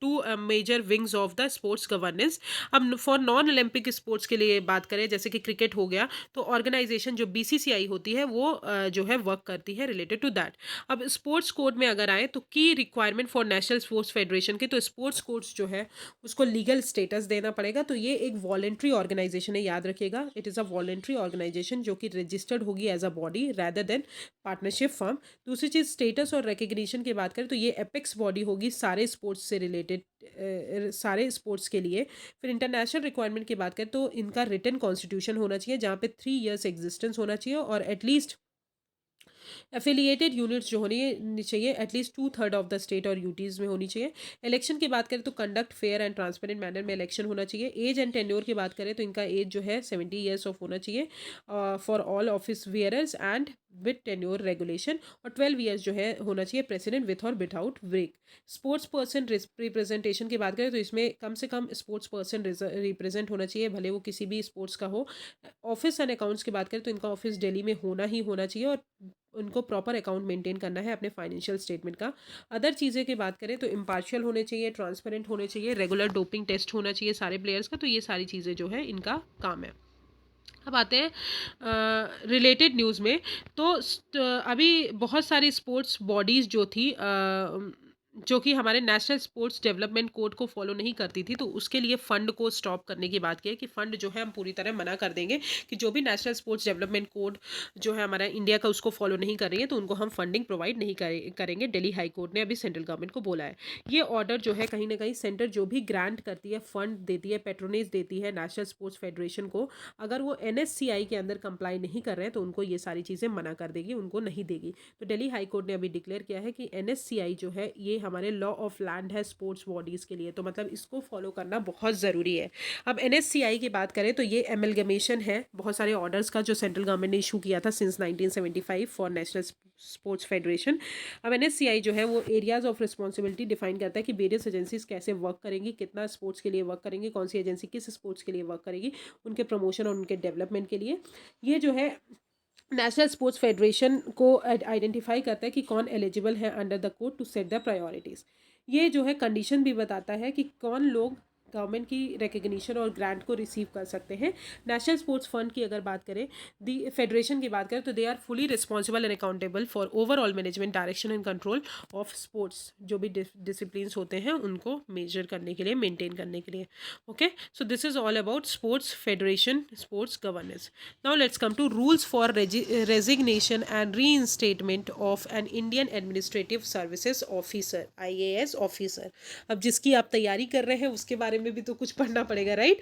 two major wings of the sports governance. अब फॉर नॉन ओलंपिक स्पोर्ट्स के लिए बात करें, जैसे कि क्रिकेट हो गया, तो ऑर्गेनाइजेशन जो बीसीसीआई होती है वो जो है वर्क करती है रिलेटेड टू दैट। अब स्पोर्ट्स कोड में अगर आए तो की requirement for national sports federation की, तो स्पोर्ट्स कोड्स जो है उसको लीगल स्टेटस देना पड़ेगा। तो ये एक वॉलेंट्री ऑर्गेनाइजेशन है, याद रखिएगा, it is a voluntary organisation जो कि रजिस्टर्ड होगी as a body rather than partnership firm. दूसरी चीज़ स्टेटस और रिकग्निशन की बात करें तो ये एपेक्स बॉडी होगी सारे स्पोर्ट्स से रिलेटेड, सारे स्पोर्ट्स के लिए। फिर इंटरनेशनल रिक्वायरमेंट की बात करें तो इनका रिटन कॉन्स्टिट्यूशन होना चाहिए जहाँ पे 3 years एग्जिस्टेंस होना चाहिए, और एटलीस्ट एफिलिएटेड यूनिट्स जो होनी चाहिए एटलीस्ट 2/3 ऑफ द स्टेट और यूटीज़ में होनी चाहिए। इलेक्शन की बात करें तो conduct fair and transparent manner में इलेक्शन होना चाहिए। एज एंड टेन्योर की बात करें तो इनका एज जो है 70 years ऑफ होना चाहिए for all office bearers and with tenure regulation, और 12 years जो है होना चाहिए प्रेसिडेंट विथ और without break. Sports person representation की बात करें तो इसमें कम से कम स्पोर्ट्स पर्सन रिप्रेजेंट होना चाहिए, भले वो किसी भी स्पोर्ट्स का हो। ऑफिस एंड अकाउंट्स की बात करें तो इनका ऑफिस दिल्ली में होना ही होना चाहिए, और उनको प्रॉपर अकाउंट मेंटेन करना है अपने फाइनेंशियल स्टेटमेंट का। अदर चीज़ें की बात करें तो इम्पार्शियल होने चाहिए, ट्रांसपेरेंट होने चाहिए, रेगुलर डोपिंग टेस्ट होना चाहिए सारे प्लेयर्स का। तो ये सारी चीज़ें जो है इनका काम है। अब आते हैं रिलेटेड न्यूज़ में। तो अभी बहुत सारी स्पोर्ट्स बॉडीज़ जो थी जो कि हमारे नेशनल स्पोर्ट्स डेवलपमेंट कोड को फॉलो नहीं करती थी, तो उसके लिए फ़ंड को स्टॉप करने की बात की है कि फ़ंड जो है हम पूरी तरह मना कर देंगे कि जो भी नेशनल स्पोर्ट्स डेवलपमेंट कोड जो है हमारा इंडिया का उसको फॉलो नहीं कर रही है, तो उनको हम फंडिंग प्रोवाइड नहीं करेंगे। दिल्ली हाई कोर्ट ने अभी सेंट्रल गवर्नमेंट को बोला है। ये ऑर्डर जो है कहीं ना कहीं सेंटर जो भी ग्रांट करती है, फंड देती है, पेट्रोनेज देती है नेशनल स्पोर्ट्स फेडरेशन को, अगर वो एनएससीआई के अंदर कंप्लाई नहीं कर रहे हैं तो उनको ये सारी चीज़ें मना कर देगी, उनको नहीं देगी। तो दिल्ली हाई कोर्ट ने अभी डिक्लेयर किया है कि एनएससीआई जो है ये हमारे लॉ ऑफ लैंड है स्पोर्ट्स बॉडीज़ के लिए, तो मतलब इसको फॉलो करना बहुत ज़रूरी है। अब एनएससीआई की बात करें तो ये एमलगमेशन है बहुत सारे ऑर्डर्स का जो सेंट्रल गवर्नमेंट ने इशू किया था since 1975 for national sports federation. अब एनएससीआई जो है वो एरियाज ऑफ रिस्पॉन्सिबिलिटी डिफाइन करता है कि वेरियस एजेंसीज कैसे वर्क करेंगी, कितना स्पोर्ट्स के लिए वर्क करेंगी, कौन सी एजेंसी किस स्पोर्ट्स के लिए वर्क करेगी, उनके प्रमोशन और उनके डेवलपमेंट के लिए। ये जो है नेशनल स्पोर्ट्स फेडरेशन को आइडेंटिफाई करता है कि कौन एलिजिबल है under the code to set the priorities. ये जो है कंडीशन भी बताता है कि कौन लोग गवर्नमेंट की रिकग्निशन और ग्रांट को रिसीव कर सकते हैं। नेशनल स्पोर्ट्स फंड की अगर बात करें, दी फेडरेशन की बात करें, तो they are fully responsible and accountable for overall management, direction and control of sports. जो भी डिसिप्लिन्स होते हैं उनको मेजर करने के लिए, मेंटेन करने के लिए। Okay, so this is all about sports federation, sports governance. Now let's come to rules for resignation and reinstatement of an Indian Administrative Services Officer, IAS officer। अब जिसकी आप तैयारी कर रहे हैं उसके बारे में भी तो कुछ पढ़ना पड़ेगा, राइट?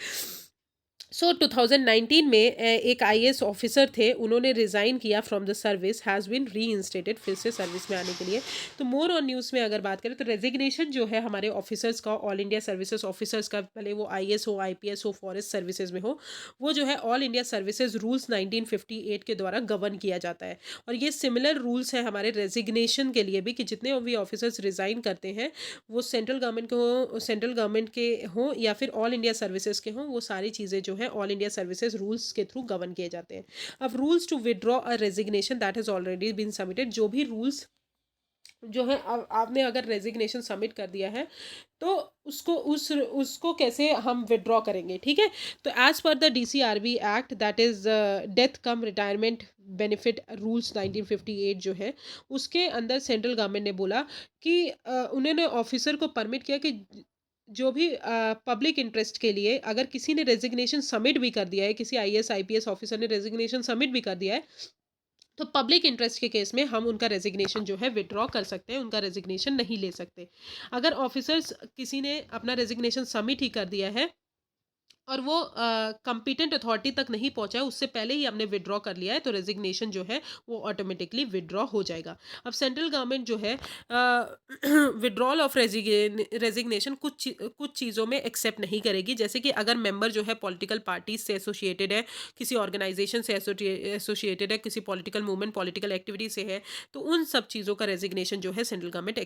सो 2019 में एक आईएएस ऑफिसर थे, उन्होंने रिज़ाइन किया from the service, has been reinstated, फिर से सर्विस में आने के लिए। तो मोर ऑन न्यूज़ में अगर बात करें तो रेजिग्नेशन जो है हमारे ऑफिसर्स का, ऑल इंडिया सर्विसेज ऑफिसर्स का, भले वो आईएएस हो, आईपीएस हो, फॉरेस्ट सर्विसेज में हो, वो जो है ऑल इंडिया सर्विसेज रूल्स 1958 के द्वारा गवर्न किया जाता है। और ये सिमिलर रूल्स है हमारे रेजिग्नेशन के लिए भी कि जितने भी ऑफिसर्स रिज़ाइन करते हैं वो सेंट्रल गवर्नमेंट के हो, सेंट्रल गवर्नमेंट के हों या फिर ऑल इंडिया सर्विसेज के हों, वो सारी चीज़ें जो है ऑल इंडिया सर्विसेज रूल्स के थ्रू गवर्न किए जाते हैं। अब rules to withdraw a resignation that has already been submitted, जो भी रूल्स जो है आपने अगर रेजिग्नेशन सबमिट कर दिया है तो उसको कैसे हम विड्रॉ करेंगे, ठीक है? तो as per the DCRB act, that is death cum retirement benefit rules 1958 जो है, उसके अंदर सेंट्रल गवर्नमेंट ने बोला कि उन्होंने ऑफिसर को परमिट किया कि जो भी पब्लिक इंटरेस्ट के लिए अगर किसी ने रेजिग्नेशन सबमिट भी कर दिया है, किसी आईएएस आईपीएस ऑफिसर ने रेजिग्नेशन सबमिट भी कर दिया है, तो पब्लिक इंटरेस्ट के केस में हम उनका रेजिग्नेशन जो है विड्रॉ कर सकते हैं, उनका रेजिग्नेशन नहीं ले सकते। अगर ऑफिसर्स किसी ने अपना रेजिग्नेशन सबमिट ही कर दिया है और वो कंपिटेंट अथॉरिटी तक नहीं पहुंचा है, उससे पहले ही हमने विड्रॉ कर लिया है, तो रेजिग्नेशन जो है वो ऑटोमेटिकली विड्रॉ हो जाएगा। अब सेंट्रल गवर्नमेंट जो है विड्रॉल ऑफ रेजिग्नेशन कुछ चीज़ों में एक्सेप्ट नहीं करेगी, जैसे कि अगर मेंबर जो है पॉलिटिकल पार्टी से एसोसिएटेड है, किसी ऑर्गेनाइजेशन से एसोसिएटेड है, किसी पॉलिटिकल मूवमेंट, पॉलिटिकल एक्टिविटी से है, तो उन सब चीज़ों का रेजिग्नेशन जो है सेंट्रल गवर्नमेंट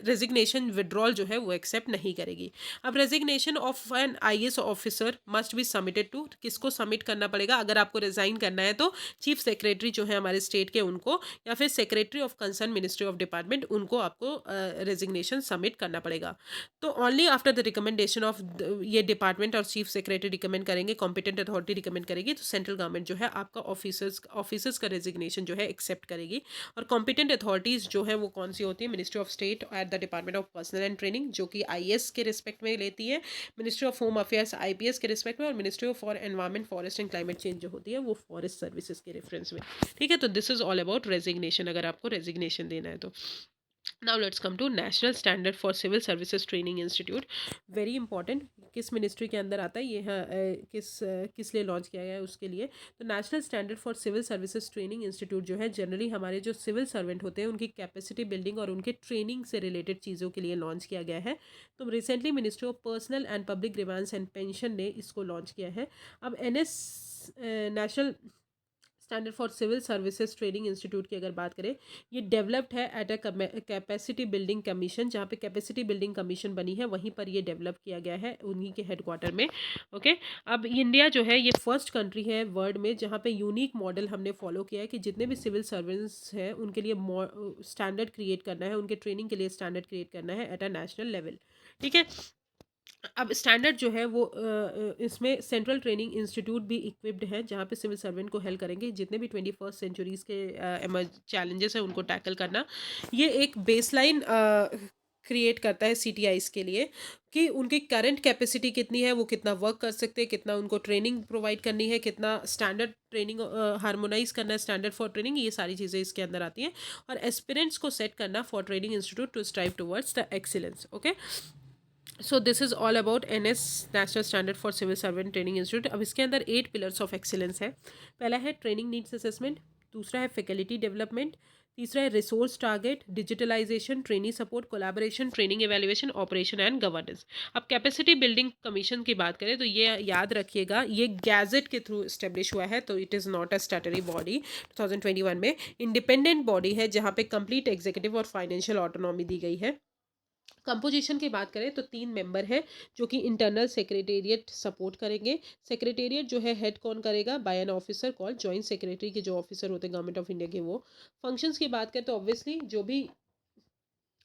रेजिग्नेशन विड्रॉल जो है वो एक्सेप्ट नहीं करेगी। अब resignation of an IAS officer must be submitted to, किसको सबमिट करना पड़ेगा अगर आपको रिजाइन करना है? तो चीफ सेक्रेटरी जो है हमारे स्टेट के, उनको, या फिर secretary of concern ministry of department, उनको आपको रेजिग्नेशन सबमिट करना पड़ेगा। तो only after the recommendation of ये डिपार्टमेंट और चीफ सेक्रेटरी रिकमेंड करेंगे, कॉम्पिटेंट अथॉरिटी रिकमेंड करेगी, तो सेंट्रल गवर्नमेंट जो है आपका ऑफिसर्स का रेजिग्नेशन जो है एक्सेप्ट करेगी। और कॉम्पिटेंट अथॉरिटीज़ जो है वो कौन सी होती है? Ministry of state at the department of personnel and training, जो कि आईएएस के रिस्पेक्ट में लेती है, ministry of home affairs IPS के रिस्पेक्ट में, और ministry for environment, forest and climate change जो होती है वो फॉरेस्ट सर्विसेज के रेफरेंस में, ठीक है? तो this is all about resignation, अगर आपको रेजिग्नेशन देना है तो। Now let's come to national standard for civil services training institute, very important. किस मिनिस्ट्री के अंदर आता है ये? किस लिए लॉन्च किया गया है उसके लिए। तो national standard for civil services training institute जो है जनरली हमारे जो सिविल सर्वेंट होते हैं उनकी कैपेसिटी बिल्डिंग और उनके ट्रेनिंग से रिलेटेड चीज़ों के लिए लॉन्च किया गया है। तो recently ministry of personnel and public grievance and pension ने इसको लॉन्च किया है। अब national standard for civil services training institute की अगर बात करें, ये डेवलप्ड है at a capacity building commission, जहाँ पे कैपेसिटी बिल्डिंग कमीशन बनी है वहीं पर ये डेवलप किया गया है, उन्हीं के हेडक्वार्टर में। ओके, अब इंडिया जो है ये फर्स्ट कंट्री है वर्ल्ड में जहाँ पे यूनिक मॉडल हमने फॉलो किया है कि जितने भी सिविल सर्वेंट्स हैं उनके लिए स्टैंडर्ड क्रिएट करना है, उनके ट्रेनिंग के लिए स्टैंडर्ड क्रिएट करना है एट अ नेशनल लेवल, ठीक है? अब स्टैंडर्ड जो है वो इसमें सेंट्रल ट्रेनिंग इंस्टीट्यूट भी इक्विप्ड है जहाँ पे सिविल सर्वेंट को हेल्प करेंगे जितने भी 21st सेंचुरीज़ के चैलेंजेस हैं उनको टैकल करना। ये एक बेसलाइन क्रिएट करता है सीटीआईज के लिए कि उनकी करंट कैपेसिटी कितनी है, वो कितना वर्क कर सकते हैं, कितना उनको ट्रेनिंग प्रोवाइड करनी है, कितना स्टैंडर्ड ट्रेनिंग हार्मोनाइज करना है, स्टैंडर्ड फॉर ट्रेनिंग, ये सारी चीज़ें इसके अंदर आती हैं। और एस्पिरेंट्स को सेट करना for training institute to strive towards the excellence. Okay, so this is all about NS, national standard for civil servant training institute. अब इसके अंदर 8 पिलर्स ऑफ एक्सीलेंस है। पहला है ट्रेनिंग नीड्स असेसमेंट, दूसरा है फैकल्टी डेवलपमेंट, तीसरा है resource target, digitalization, training support, collaboration, training evaluation, operation and governance. अब कैपेसिटी बिल्डिंग कमीशन की बात करें तो ये याद रखिएगा, ये गैजेट के थ्रू इस्टेब्लिश हुआ है, तो it is not a statutory body. 2021 में इंडिपेंडेंट बॉडी है जहाँ पे कंप्लीट एग्जीक्यूटिव और फाइनेंशियल ऑटोनॉमी दी गई है। कंपोजिशन की बात करें तो 3 मेंबर है जो कि इंटरनल सेक्रेटेरिएट सपोर्ट करेंगे। सेक्रेटेरिएट जो है हेड कौन करेगा, by an officer call joint secretary के जो ऑफिसर होते हैं गवर्नमेंट ऑफ इंडिया के वो। फंक्शंस की बात करें तो ऑब्वियसली जो भी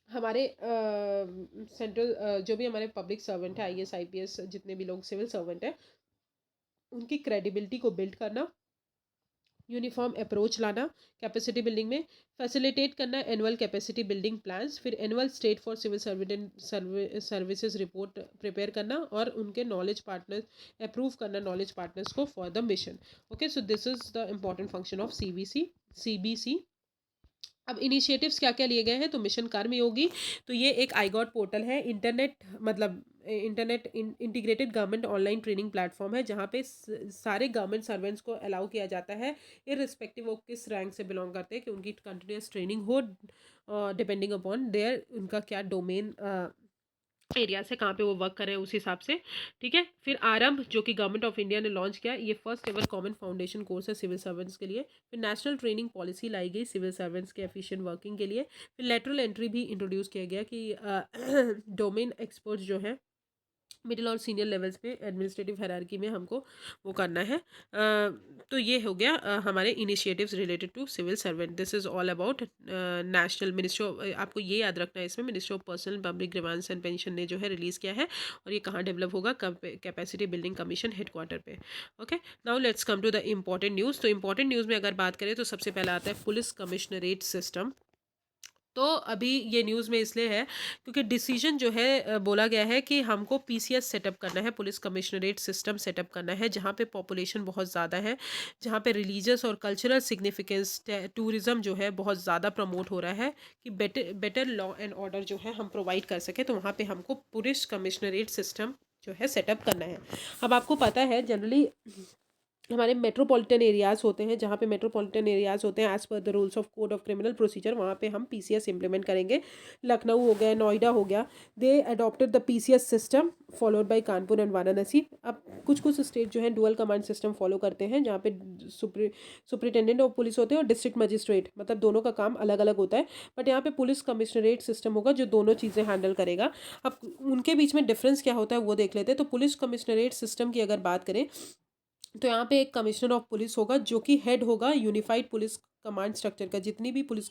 हमारे सेंट्रल जो भी हमारे पब्लिक सर्वेंट है, आईएएस आईपीएस जितने भी लोग सिविल सर्वेंट है, उनकी क्रेडिबिलिटी को बिल्ड करना, यूनिफॉर्म अप्रोच लाना कैपेसिटी बिल्डिंग में, फैसिलिटेट करना एनुअल कैपेसिटी बिल्डिंग प्लान्स, फिर annual state for civil services report prepare करना और उनके नॉलेज पार्टनर्स अप्रूव करना, नॉलेज पार्टनर्स को for the mission. Okay, so this is the important function of CBC. अब initiatives क्या क्या लिए गए हैं, तो मिशन कर्मयोगी, तो ये एक आईगॉट पोर्टल है, इंटरनेट मतलब internet integrated government online training platform है जहाँ पे सारे गवर्नमेंट सर्वेंट्स को अलाउ किया जाता है, इररिस्पेक्टिव वो किस रैंक से बिलोंग करते हैं, कि उनकी कंटिन्यूस ट्रेनिंग हो डिपेंडिंग अपॉन देयर उनका क्या डोमेन एरिया से कहाँ पे वो वर्क कर रहे हैं उस हिसाब से। ठीक है, फिर आरंभ जो कि गवर्नमेंट ऑफ इंडिया ने लॉन्च किया, ये first ever common foundation course है सिविल सर्वेंट्स के लिए। फिर नेशनल ट्रेनिंग पॉलिसी लाई गई सिविल सर्वेंट्स के एफिशिएंट वर्किंग के लिए। फिर लेटरल एंट्री भी इंट्रोड्यूस किया गया कि डोमेन एक्सपर्ट्स जो है मिडिल और सीनियर लेवल्स पे एडमिनिस्ट्रेटिव हायरार्की में हमको वो करना है। तो ये हो गया हमारे initiatives related to civil servant. This is all about national ministry, आपको ये याद रखना है इसमें ministry of personnel public grievance and pension ने जो है रिलीज़ किया है, और ये कहाँ डेवलप होगा, कैपेसिटी बिल्डिंग कमीशन हेडक्वार्टर पे। Okay, now let's come to the important news. तो इम्पॉर्टेंट न्यूज़ में अगर बात करें तो सबसे पहला आता है पुलिस कमिश्नरेट सिस्टम। तो अभी ये न्यूज़ में इसलिए है क्योंकि डिसीजन जो है बोला गया है कि हमको पीसीएस सेटअप करना है, पुलिस कमिश्नरेट सिस्टम सेटअप करना है, जहाँ पे पॉपुलेशन बहुत ज़्यादा है, जहाँ पे रिलीजियस और कल्चरल सिग्निफिकेंस टूरिज़्म जो है बहुत ज़्यादा प्रमोट हो रहा है, कि better better law and order जो है हम प्रोवाइड कर सकें, तो वहाँ पे हमको पुलिस कमिश्नरेट सिस्टम जो है सेटअप करना है। अब आपको पता है जनरली हमारे मेट्रोपॉलिटन एरियाज़ होते हैं, जहाँ पे मेट्रोपॉलिटन एरियाज़ होते हैं as per the rules of code of criminal procedure, वहाँ पे हम पीसीएस इंप्लीमेंट करेंगे। लखनऊ हो गया, नोएडा हो गया, they adopted the PCS system followed by Kanpur and Varanasi. अब कुछ कुछ स्टेट जो है डुअल कमांड सिस्टम फॉलो करते हैं, जहाँ पे सुप्रिटेंडेंट ऑफ पुलिस होते हैं और डिस्ट्रिक्ट मजिस्ट्रेट, मतलब दोनों का काम अलग अलग होता है, बट यहाँ पे पुलिस कमिश्नरेट सिस्टम होगा जो दोनों चीज़ें हैंडल करेगा। अब उनके बीच में डिफरेंस क्या होता है वो देख लेते हैं। तो पुलिस कमिश्नरेट सिस्टम की अगर बात करें तो यहाँ पे एक कमिश्नर ऑफ पुलिस होगा जो कि हेड होगा यूनिफाइड पुलिस कमांड स्ट्रक्चर का। जितनी भी पुलिस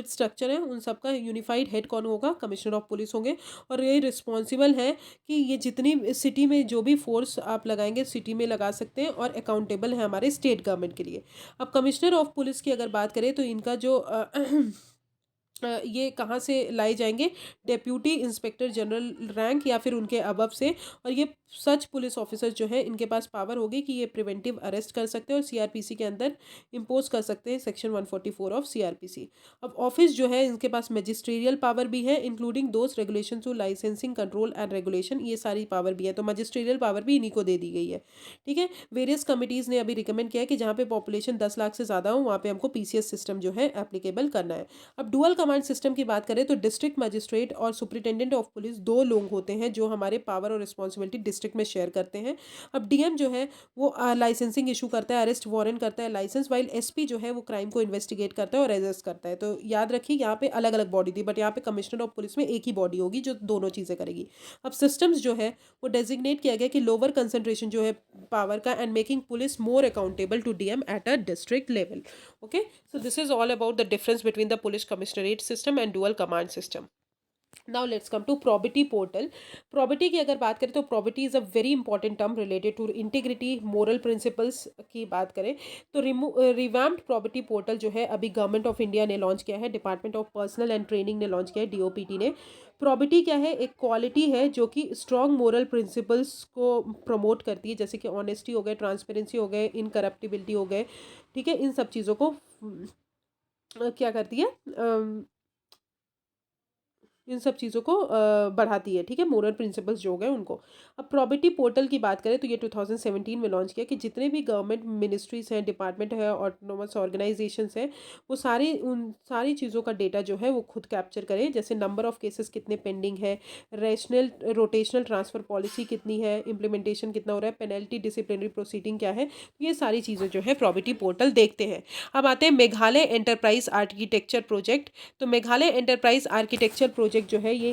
स्ट्रक्चर है उन सबका यूनिफाइड हेड कौन होगा, कमिश्नर ऑफ पुलिस होंगे। और ये रिस्पॉन्सिबल है कि ये जितनी सिटी में जो भी फोर्स आप लगाएंगे सिटी में लगा सकते हैं, और अकाउंटेबल है हमारे स्टेट गवर्नमेंट के लिए। अब कमिश्नर ऑफ पुलिस की अगर बात करें तो इनका जो ये कहाँ से लाए जाएंगे, डेप्यूटी इंस्पेक्टर जनरल रैंक या फिर उनके अबव से। और ये सच पुलिस ऑफिसर जो है इनके पास पावर होगी कि ये प्रिवेंटिव अरेस्ट कर सकते हैं और सीआरपीसी के अंदर इम्पोज कर सकते हैं सेक्शन 144 ऑफ सीआरपीसी। अब ऑफिस जो है इनके पास मजिस्ट्रियल पावर भी है, including those regulation to licensing control and regulation, ये सारी पावर भी है, तो मजिस्ट्रियल पावर भी इन्हीं को दे दी गई है। ठीक है, वेरियस कमिटीज़ ने अभी रिकमेंड किया है कि जहाँ पे पॉपुलेशन 10 लाख से ज़्यादा हो वहाँ पे हमको पीसीएस सिस्टम जो है एप्लीकेबल करना है। अब डुअल कमांड सिस्टम की बात करें तो डिस्ट्रिक्ट मजिस्ट्रेट और सुप्रिटेंडेंट ऑफ पुलिस दो लोग होते हैं जो हमारे पावर और रिस्पॉन्सिबिलिटी डिस्ट्रिक्ट में शेयर करते हैं। अब डीएम जो है वो लाइसेंसिंग इशू करता है, अरेस्ट वारंट करता है, लाइसेंस, वाइल एसपी जो है वो क्राइम को इन्वेस्टिगेट करता है और अरेस्ट करता है। तो याद रखिए यहाँ पे अलग अलग बॉडी थी, बट यहाँ पे कमिश्नर ऑफ पुलिस में एक ही बॉडी होगी जो दोनों चीज़ें करेगी। अब सिस्टम्स जो है वो डेजिग्नेट किया गया कि लोअर कंसंट्रेशन जो है पावर का, and making police more accountable to DM at a district level. Okay, so this is all about the difference between the police commissionerate system and dual command system. Now let's come to probity portal. Probity की अगर बात करें तो probity is a very important term related to integrity moral principles की बात करें तो revamped probity portal जो है अभी गवर्नमेंट ऑफ इंडिया ने लॉन्च किया है, department of personnel and training ने लॉन्च किया है, डीओपीटी ने। प्रॉबिटी क्या है? एक क्वालिटी है जो कि स्ट्रॉन्ग मोरल प्रिंसिपल्स को प्रमोट करती है, जैसे कि ऑनेस्टी हो गए, ट्रांसपेरेंसी हो गए, इनकरप्टिबिलिटी हो गए, ठीक है, इन सब चीज़ों को क्या करती है, इन सब चीज़ों को बढ़ाती है, ठीक है, मोरल प्रिंसिपल्स जो हो गए उनको। अब प्रॉबिटी पोर्टल की बात करें तो ये 2017 में लॉन्च किया कि जितने भी गवर्नमेंट मिनिस्ट्रीज हैं, डिपार्टमेंट है, ऑटोनोमस ऑर्गेनाइजेशंस हैं, वो सारी उन सारी चीज़ों का डेटा जो है वो खुद कैप्चर करें, जैसे नंबर ऑफ केसेस कितने पेंडिंग है, रेशनल रोटेशनल ट्रांसफ़र पॉलिसी कितनी है, इम्प्लीमेंटेशन कितना हो रहा है, पेनल्टी डिसिप्लिनरी प्रोसीडिंग क्या है, ये सारी चीज़ें जो है प्रॉबिटी पोर्टल देखते हैं। अब आते हैं मेघालय एंटरप्राइज आर्किटेक्चर प्रोजेक्ट। तो मेघालय एंटरप्राइज आर्किटेक्चर प्रोजेक्ट जो है ये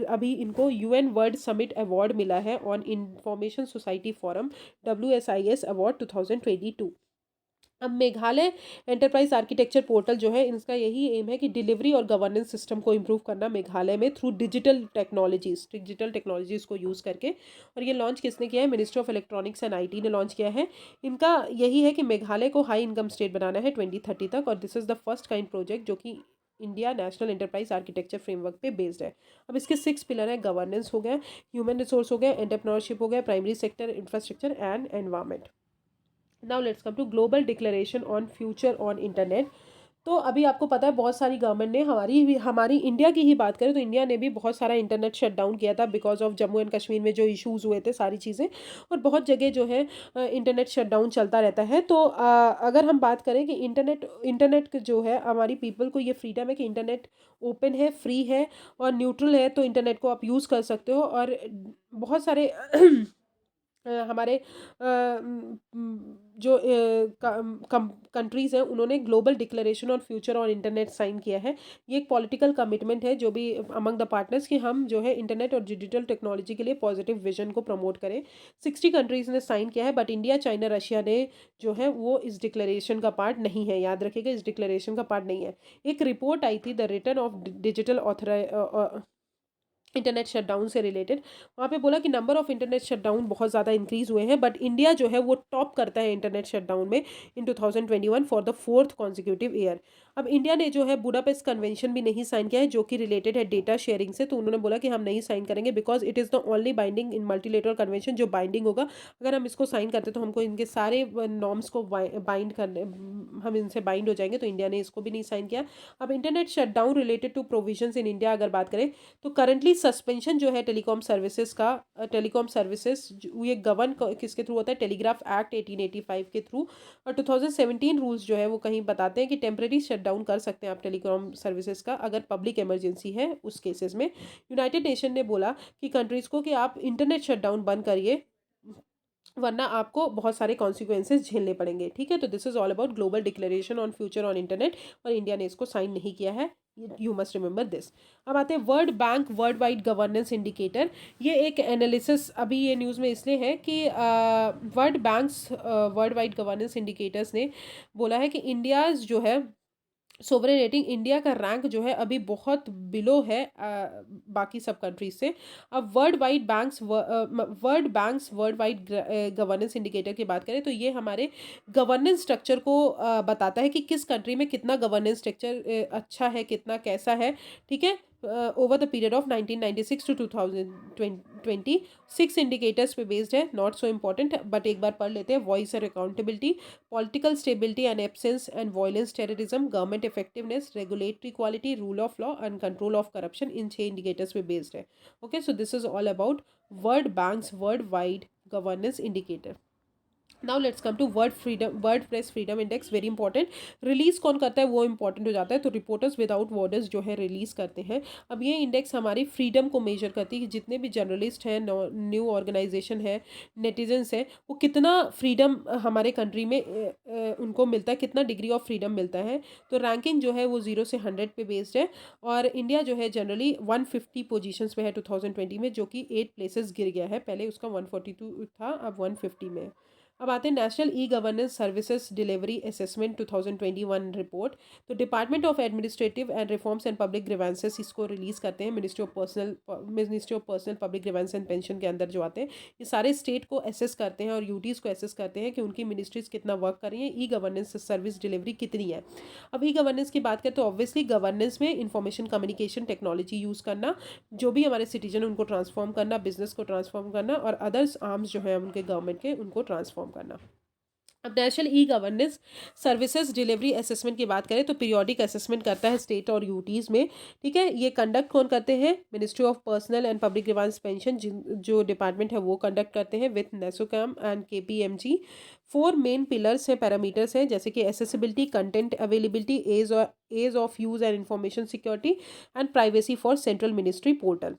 अभी इनको यूएन वर्ल्ड समिट अवार्ड मिला है on information society forum, WSIS award 2022। अब मेघालय एंटरप्राइज आर्किटेक्चर पोर्टल जो है इनका यही एम है कि डिलीवरी और गवर्नेंस सिस्टम को इम्प्रूव करना मेघालय में थ्रू डिजिटल टेक्नोलॉजीज को यूज़ करके। और ये लॉन्च किसने किया है? Ministry of electronics and IT ने लॉन्च किया है। इनका यही है कि मेघालय को हाई इनकम स्टेट बनाना है 2030 तक, और this is the first kind project जो कि India national enterprise architecture framework पे बेस्ड है। अब इसके 6 पिलर है: गवर्नेंस हो गया, ह्यूमन रिसोर्स हो गया, एंटरप्रेन्योरशिप हो गया, primary sector, infrastructure and environment. Now let's come to global declaration on future on internet. तो अभी आपको पता है बहुत सारी गवर्नमेंट ने हमारी इंडिया की ही बात करें तो इंडिया ने भी बहुत सारा इंटरनेट शट डाउन किया था because of Jammu and Kashmir में जो इश्यूज हुए थे, सारी चीज़ें, और बहुत जगह जो है इंटरनेट शट डाउन चलता रहता है। तो अगर हम बात करें कि इंटरनेट जो है हमारी पीपल को ये फ्रीडम है कि इंटरनेट ओपन है, फ्री है और न्यूट्रल है, तो इंटरनेट को आप यूज़ कर सकते हो। और बहुत सारे हमारे जो कंट्रीज़ हैं उन्होंने global declaration on future on internet sign किया है। ये एक पॉलिटिकल कमिटमेंट है जो भी अमंग द पार्टनर्स कि हम जो है इंटरनेट और डिजिटल टेक्नोलॉजी के लिए पॉजिटिव विजन को प्रमोट करें। 60 कंट्रीज़ ने साइन किया है, बट इंडिया, चाइना, रशिया ने जो है वो इस डिक्लेरेशन का पार्ट नहीं है। याद रखिएगा, इस डिक्लेरेशन का पार्ट नहीं है। एक रिपोर्ट आई थी, the return of digital internet shutdown से रिलेटेड। वहाँ पे बोला कि नंबर ऑफ इंटरनेट शटडाउन बहुत ज़्यादा इंक्रीज हुए हैं, बट इंडिया जो है वो टॉप करता है इंटरनेट शटडाउन में इन 2021 for the fourth consecutive year. अब इंडिया ने जो है बुडापेस्ट कन्वेंशन भी नहीं साइन किया है जो कि रिलेटेड है डेटा शेयरिंग से। तो उन्होंने बोला कि हम नहीं साइन करेंगे because it is the only binding in multilateral convention जो बाइंडिंग होगा। अगर हम इसको साइन करते तो हमको इनके सारे नॉर्म्स को बाइंड करने, हम इनसे बाइंड हो जाएंगे, तो इंडिया ने इसको भी नहीं साइन किया। अब internet shutdown related to provisions in India अगर बात करें तो करंटली सस्पेंशन जो है टेलीकॉम सर्विसेज का, टेलीकॉम सर्विसेज ये गवर्न किसके थ्रू होता है? टेलीग्राफ एक्ट 1885 के थ्रू। और 2017 रूल्स जो है वो कहीं बताते हैं कि टेम्प्रेरी शटडाउन कर सकते हैं आप टेलीकॉम सर्विसेज का अगर पब्लिक इमरजेंसी है उस केसेस में। यूनाइटेड नेशन ने बोला कि कंट्रीज़ को कि आप इंटरनेट शटडाउन बंद करिए, वरना आपको बहुत सारे कॉन्सिक्वेंसेस झेलने पड़ेंगे, ठीक है। तो this is all about global declaration on future on internet, और इंडिया ने इसको साइन नहीं किया है। You must remember this. अब आते हैं world bank world wide governance indicator. ये एक एनालिसिस अभी ये न्यूज़ में इसलिए है कि वर्ल्ड वाइड गवर्नेंस इंडिकेटर्स ने बोला है कि इंडियाज़ जो है सोवरेन रेटिंग, इंडिया का रैंक जो है अभी बहुत बिलो है बाकी सब कंट्रीज से। अब world banks world wide governance indicator की बात करें तो ये हमारे गवर्नेंस स्ट्रक्चर को बताता है कि किस कंट्री में कितना गवर्नेंस स्ट्रक्चर अच्छा है, कितना कैसा है, ठीक है। Over the period of 1996 to 2020 6 indicators पे बेस्ड है, नॉट सो इम्पॉर्टेंट, बट एक बार पढ़ लेते हैं। वॉइस और accountability, political stability and absence and violence, terrorism, government effectiveness, regulatory quality, rule of law and control of corruption, in 6 indicators पे based है। Okay, so this is all about World Bank's worldwide governance indicator। Now let's come to world press freedom index, very important. Release कौन करता है वो important हो जाता है, तो रिपोर्टर्स विदाउट बॉर्डर्स जो है रिलीज करते हैं। अब ये इंडेक्स हमारी फ्रीडम को मेजर करती है कि जितने भी जर्नलिस्ट हैं, न्यू ऑर्गेनाइजेशन है, नेटिजन्स हैं, वो कितना फ्रीडम हमारे कंट्री में उनको मिलता है, कितना डिग्री ऑफ फ्रीडम मिलता है। तो रैंकिंग जो है वो 0 से 100 पे बेस्ड है, और इंडिया जो है जनरली 150 पोजीशंस पे है 2020 में, जो कि 8 प्लेसेस गिर गया है, पहले उसका 142 था, अब 150 में है। अब आते हैं नेशनल ई governance services delivery assessment 2021 report. तो department of administrative and reforms and public grievances इसको रिलीज करते हैं। Ministry of personnel public grievance and pension के अंदर जो आते हैं, ये सारे स्टेट को एसेस करते हैं और यूटीज़ को एसेस करते हैं कि उनकी मिनिस्ट्रीज कितना वर्क कर रही हैं, ई गवर्नेंस सर्विस डिलीवरी कितनी है। अब ई गवर्नेंस की बात करें तो ऑब्वियसली गवर्नेंस में इंफॉर्मेशन कम्युनिकेशन टेक्नोलॉजी यूज़ करना, जो भी हमारे सिटीजन उनको ट्रांसफॉर्म करना, बिजनेस को ट्रांसफॉर्म करना, और अदर्स आर्म्स जो है उनके गवर्नमेंट के उनको ट्रांसफॉर्म करना। अब national e governance services delivery assessment की बात करें तो पीरियोडिक असेसमेंट करता है स्टेट और यूटीज़ में। ठीक है, ये कंडक्ट कौन करते हैं? Ministry of personnel and public grievance pension जो डिपार्टमेंट है वो कंडक्ट करते हैं with NASSCOM and KPMG. 4 main pillars हैं, पैरामीटर्स हैं, जैसे कि accessibility, content availability, ease of use and information security and privacy for central ministry portal.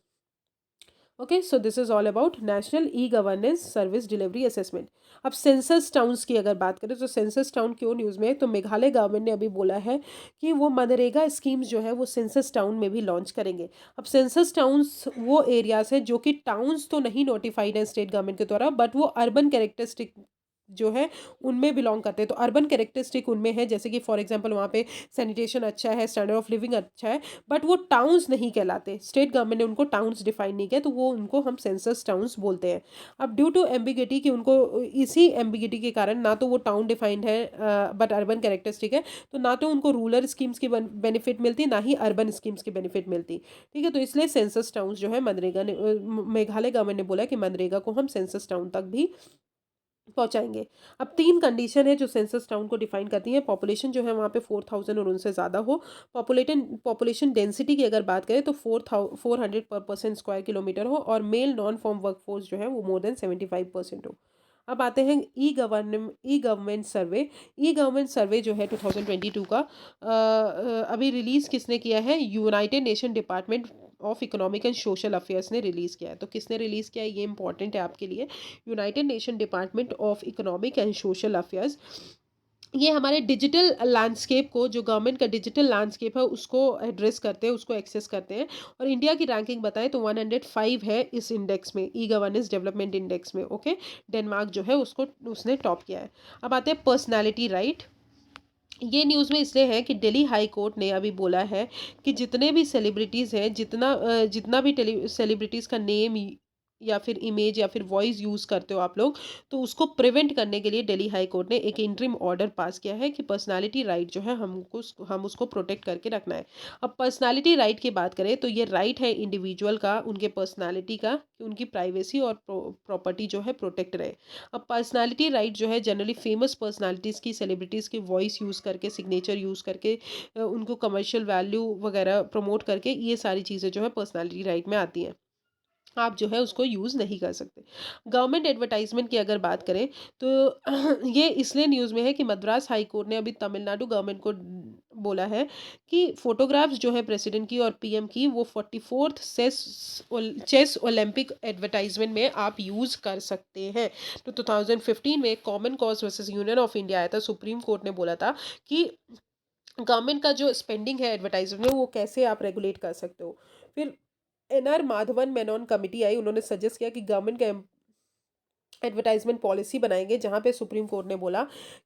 Okay, so this is all about national E governance service delivery assessment. अब census towns की अगर बात करें तो सेंसस टाउन क्यों news में है, तो मेघालय गवर्नमेंट ने अभी बोला है कि वो मनरेगा स्कीम्स जो है वो सेंसस टाउन में भी लॉन्च करेंगे। अब सेंसस टाउन्स वो एरियाज है जो कि टाउन्स तो नहीं नोटिफाइड है स्टेट गवर्नमेंट के द्वारा, बट वो अर्बन कैरेक्टरिस्टिक जो है उनमें बिलोंग करते हैं। तो अर्बन कैरेक्टरिस्टिक उनमें है, जैसे कि फॉर एग्जांपल वहाँ पे सैनिटेशन अच्छा है, स्टैंडर्ड ऑफ लिविंग अच्छा है, बट वो टाउन्स नहीं कहलाते। स्टेट गवर्नमेंट ने उनको टाउन्स डिफाइन नहीं किया, तो वो उनको हम सेंसस टाउन्स बोलते हैं। अब ड्यू टू एम्बिगिटी कि उनको इसी एम्बिगिटी के कारण ना तो वो टाउन डिफाइंड है बट अर्बन कैरेक्टरिस्टिक है, तो ना तो उनको रूरल स्कीम्स की बेनिफिट मिलती, ना ही अर्बन स्कीम्स की बेनिफिट मिलती। ठीक है, तो इसलिए सेंसस टाउन्स जो है मनरेगा ने मेघालय गवर्नमेंट ने बोला कि मनरेगा को हम सेंसस टाउन तक भी पहुंचाएंगे। अब 3 कंडीशन है जो सेंसस टाउन को डिफाइन करती है। पॉपुलेशन जो है वहाँ पे 4000 और उनसे ज़्यादा हो। पॉपुलेशन डेंसिटी की अगर बात करें तो 400 पर पर्सन स्क्वायर किलोमीटर हो, और मेल नॉन फॉर्म वर्कफोर्स जो है वो मोर देन 75% हो। अब आते हैं ई गवर्नमेंट सर्वे। ई गवर्नमेंट सर्वे जो है 2022 का अभी रिलीज़ किसने किया है? United nation department of economic and social affairs ने रिलीज़ किया है। तो किसने रिलीज़ किया है, ये इंपॉर्टेंट है आपके लिए। United nation department of economic and social affairs. ये हमारे डिजिटल लैंडस्केप को, जो गवर्नमेंट का डिजिटल लैंडस्केप है उसको एड्रेस करते हैं, उसको एक्सेस करते हैं। और इंडिया की रैंकिंग बताएं तो 105 है इस इंडेक्स में, ई गवर्नेंस डेवलपमेंट इंडेक्स में। ओके, डेनमार्क जो है उसको उसने टॉप किया है। अब आते हैं पर्सनैलिटी राइट। ये न्यूज़ में इसलिए है कि दिल्ली हाई कोर्ट ने अभी बोला है कि जितने भी सेलिब्रिटीज़ हैं, जितना भी सेलिब्रिटीज़ का नेम या फिर इमेज या फिर वॉइस यूज़ करते हो आप लोग, तो उसको प्रिवेंट करने के लिए दिल्ली हाई कोर्ट ने एक इंटरिम ऑर्डर पास किया है कि पर्सनालिटी राइट जो है हम उसको प्रोटेक्ट करके रखना है। अब पर्सनालिटी राइट की बात करें तो ये राइट है इंडिविजुअल का, उनके पर्सनालिटी का, कि उनकी प्राइवेसी और प्रॉपर्टी जो है प्रोटेक्ट रहे। अब पर्सनालिटी राइट जो है जनरली फेमस पर्सनालिटीज़ की, सेलिब्रिटीज़ की वॉइस यूज़ करके, सिग्नेचर यूज़ करके, उनको कमर्शियल वैल्यू वगैरह प्रमोट करके, ये सारी चीज़ें जो है पर्सनालिटी राइट में आती हैं। आप जो है उसको यूज़ नहीं कर सकते। गवर्नमेंट एडवर्टाइजमेंट की अगर बात करें तो ये इसलिए न्यूज़ में है कि मद्रास हाई कोर्ट ने अभी तमिलनाडु गवर्नमेंट को बोला है कि फोटोग्राफ्स जो है प्रेसिडेंट की और पीएम की, वो 44th चेस ओलंपिक एडवर्टाइजमेंट में आप यूज़ कर सकते हैं। तो 2015 में common cause versus union of India आया था, सुप्रीम कोर्ट ने बोला था कि गवर्नमेंट का जो स्पेंडिंग है एडवर्टाइजमेंट में वो कैसे आप रेगुलेट कर सकते हो। फिर एनआर माधवन मेनन कमिटी आई, उन्होंने सजेस्ट किया कि गवर्नमेंट का एडवर्टाइजमेंट पॉलिसी बनाएंगे, जहां पे सुप्रीम कोर्ट ने बोला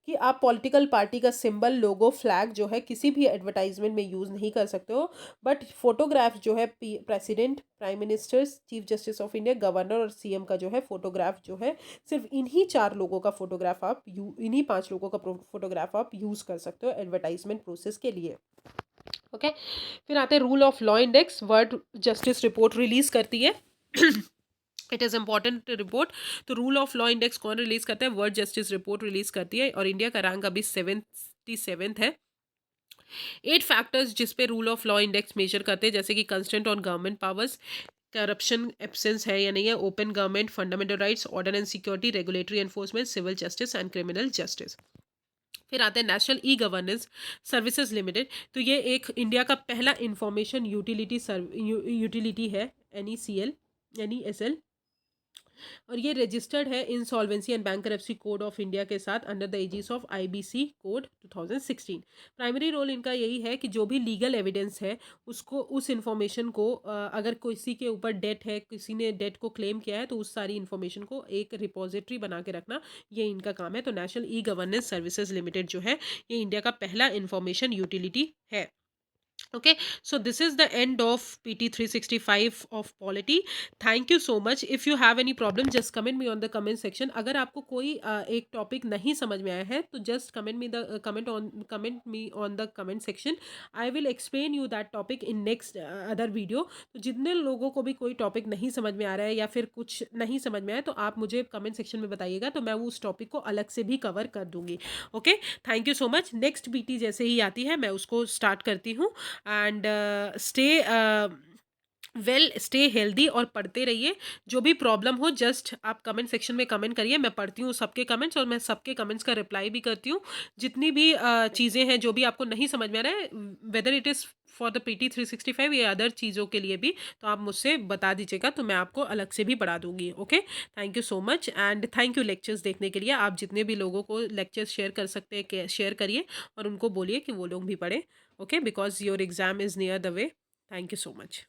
कि आप पॉलिटिकल पार्टी का सिंबल, लोगो, फ्लैग जो है किसी भी एडवर्टाइजमेंट में यूज़ नहीं कर सकते हो, बट फोटोग्राफ जो है president, prime minister, chief justice of India, governor और सीएम का जो है फोटोग्राफ जो है, सिर्फ इन्हीं 4 लोगों का फोटोग्राफ आप इन्हीं 5 लोगों का फोटोग्राफ आप यूज़ कर सकते हो एडवर्टाइजमेंट प्रोसेस के लिए। ओके, फिर आते हैं rule of law index, word justice report release करती है। It is important report. तो रूल ऑफ लॉ इंडेक्स कौन रिलीज करता है? वर्ड जस्टिस रिपोर्ट रिलीज करती है, और इंडिया का रैंक अभी 77th है। 8 फैक्टर्स जिस पे rule of law index measure करते हैं, जैसे कि constant on government powers, corruption absence है या नहीं है, open government, fundamental rights, order and security, regulatory enforcement, civil justice and criminal justice. फिर आते हैं नेशनल ई गवर्नेंस सर्विसेज लिमिटेड। तो ये एक इंडिया का पहला इंफॉर्मेशन यूटिलिटी है, NECL, NESL। और ये रजिस्टर्ड है insolvency and bankruptcy code of India के साथ under the edges of IBC code 2016। Primary role इनका यही है कि जो भी लीगल एविडेंस है उसको, उस इंफॉर्मेशन को, अगर किसी के ऊपर डेट है, किसी ने डेट को क्लेम किया है, तो उस सारी इन्फॉर्मेशन को एक रिपोजिटरी बना के रखना, ये इनका काम है। तो national e governance services limited जो है, ये इंडिया का पहला इंफॉर्मेशन यूटिलिटी है। Okay, so this is the end of PT 365 of polity. Thank you so much. If you have any problem, just comment me on the comment section. अगर आपको कोई एक टॉपिक नहीं समझ में आया है, तो just comment me on the comment section. I will explain you that topic in next other video. तो जितने लोगों को भी कोई टॉपिक नहीं समझ में आ रहा है या फिर कुछ नहीं समझ में आया, तो आप मुझे कमेंट सेक्शन में बताइएगा, तो मैं उस टॉपिक को अलग से भी कवर कर दूंगी। Okay, thank you so much. Next PT जैसे ही आती है मैं उसको स्टार्ट करती हूँ। एंड स्टे स्टे हेल्दी और पढ़ते रहिए। जो भी प्रॉब्लम हो जस्ट आप कमेंट सेक्शन में कमेंट करिए, मैं पढ़ती हूँ सबके कमेंट्स और मैं सबके कमेंट्स का रिप्लाई भी करती हूँ। जितनी भी चीज़ें हैं जो भी आपको नहीं समझ में आ रहा है, whether it is for the PT 365 या अदर चीज़ों के लिए भी, तो आप मुझसे बता दीजिएगा, तो मैं आपको अलग से भी पढ़ा दूंगी। Okay, thank you so much and thank you lectures देखने के लिए। आप जितने भी लोगों को लेक्चर्स शेयर कर सकते हैं शेयर करिए और उनको बोलिए कि वो लोग भी पढ़ें। Okay, because your exam is near the way. Thank you so much.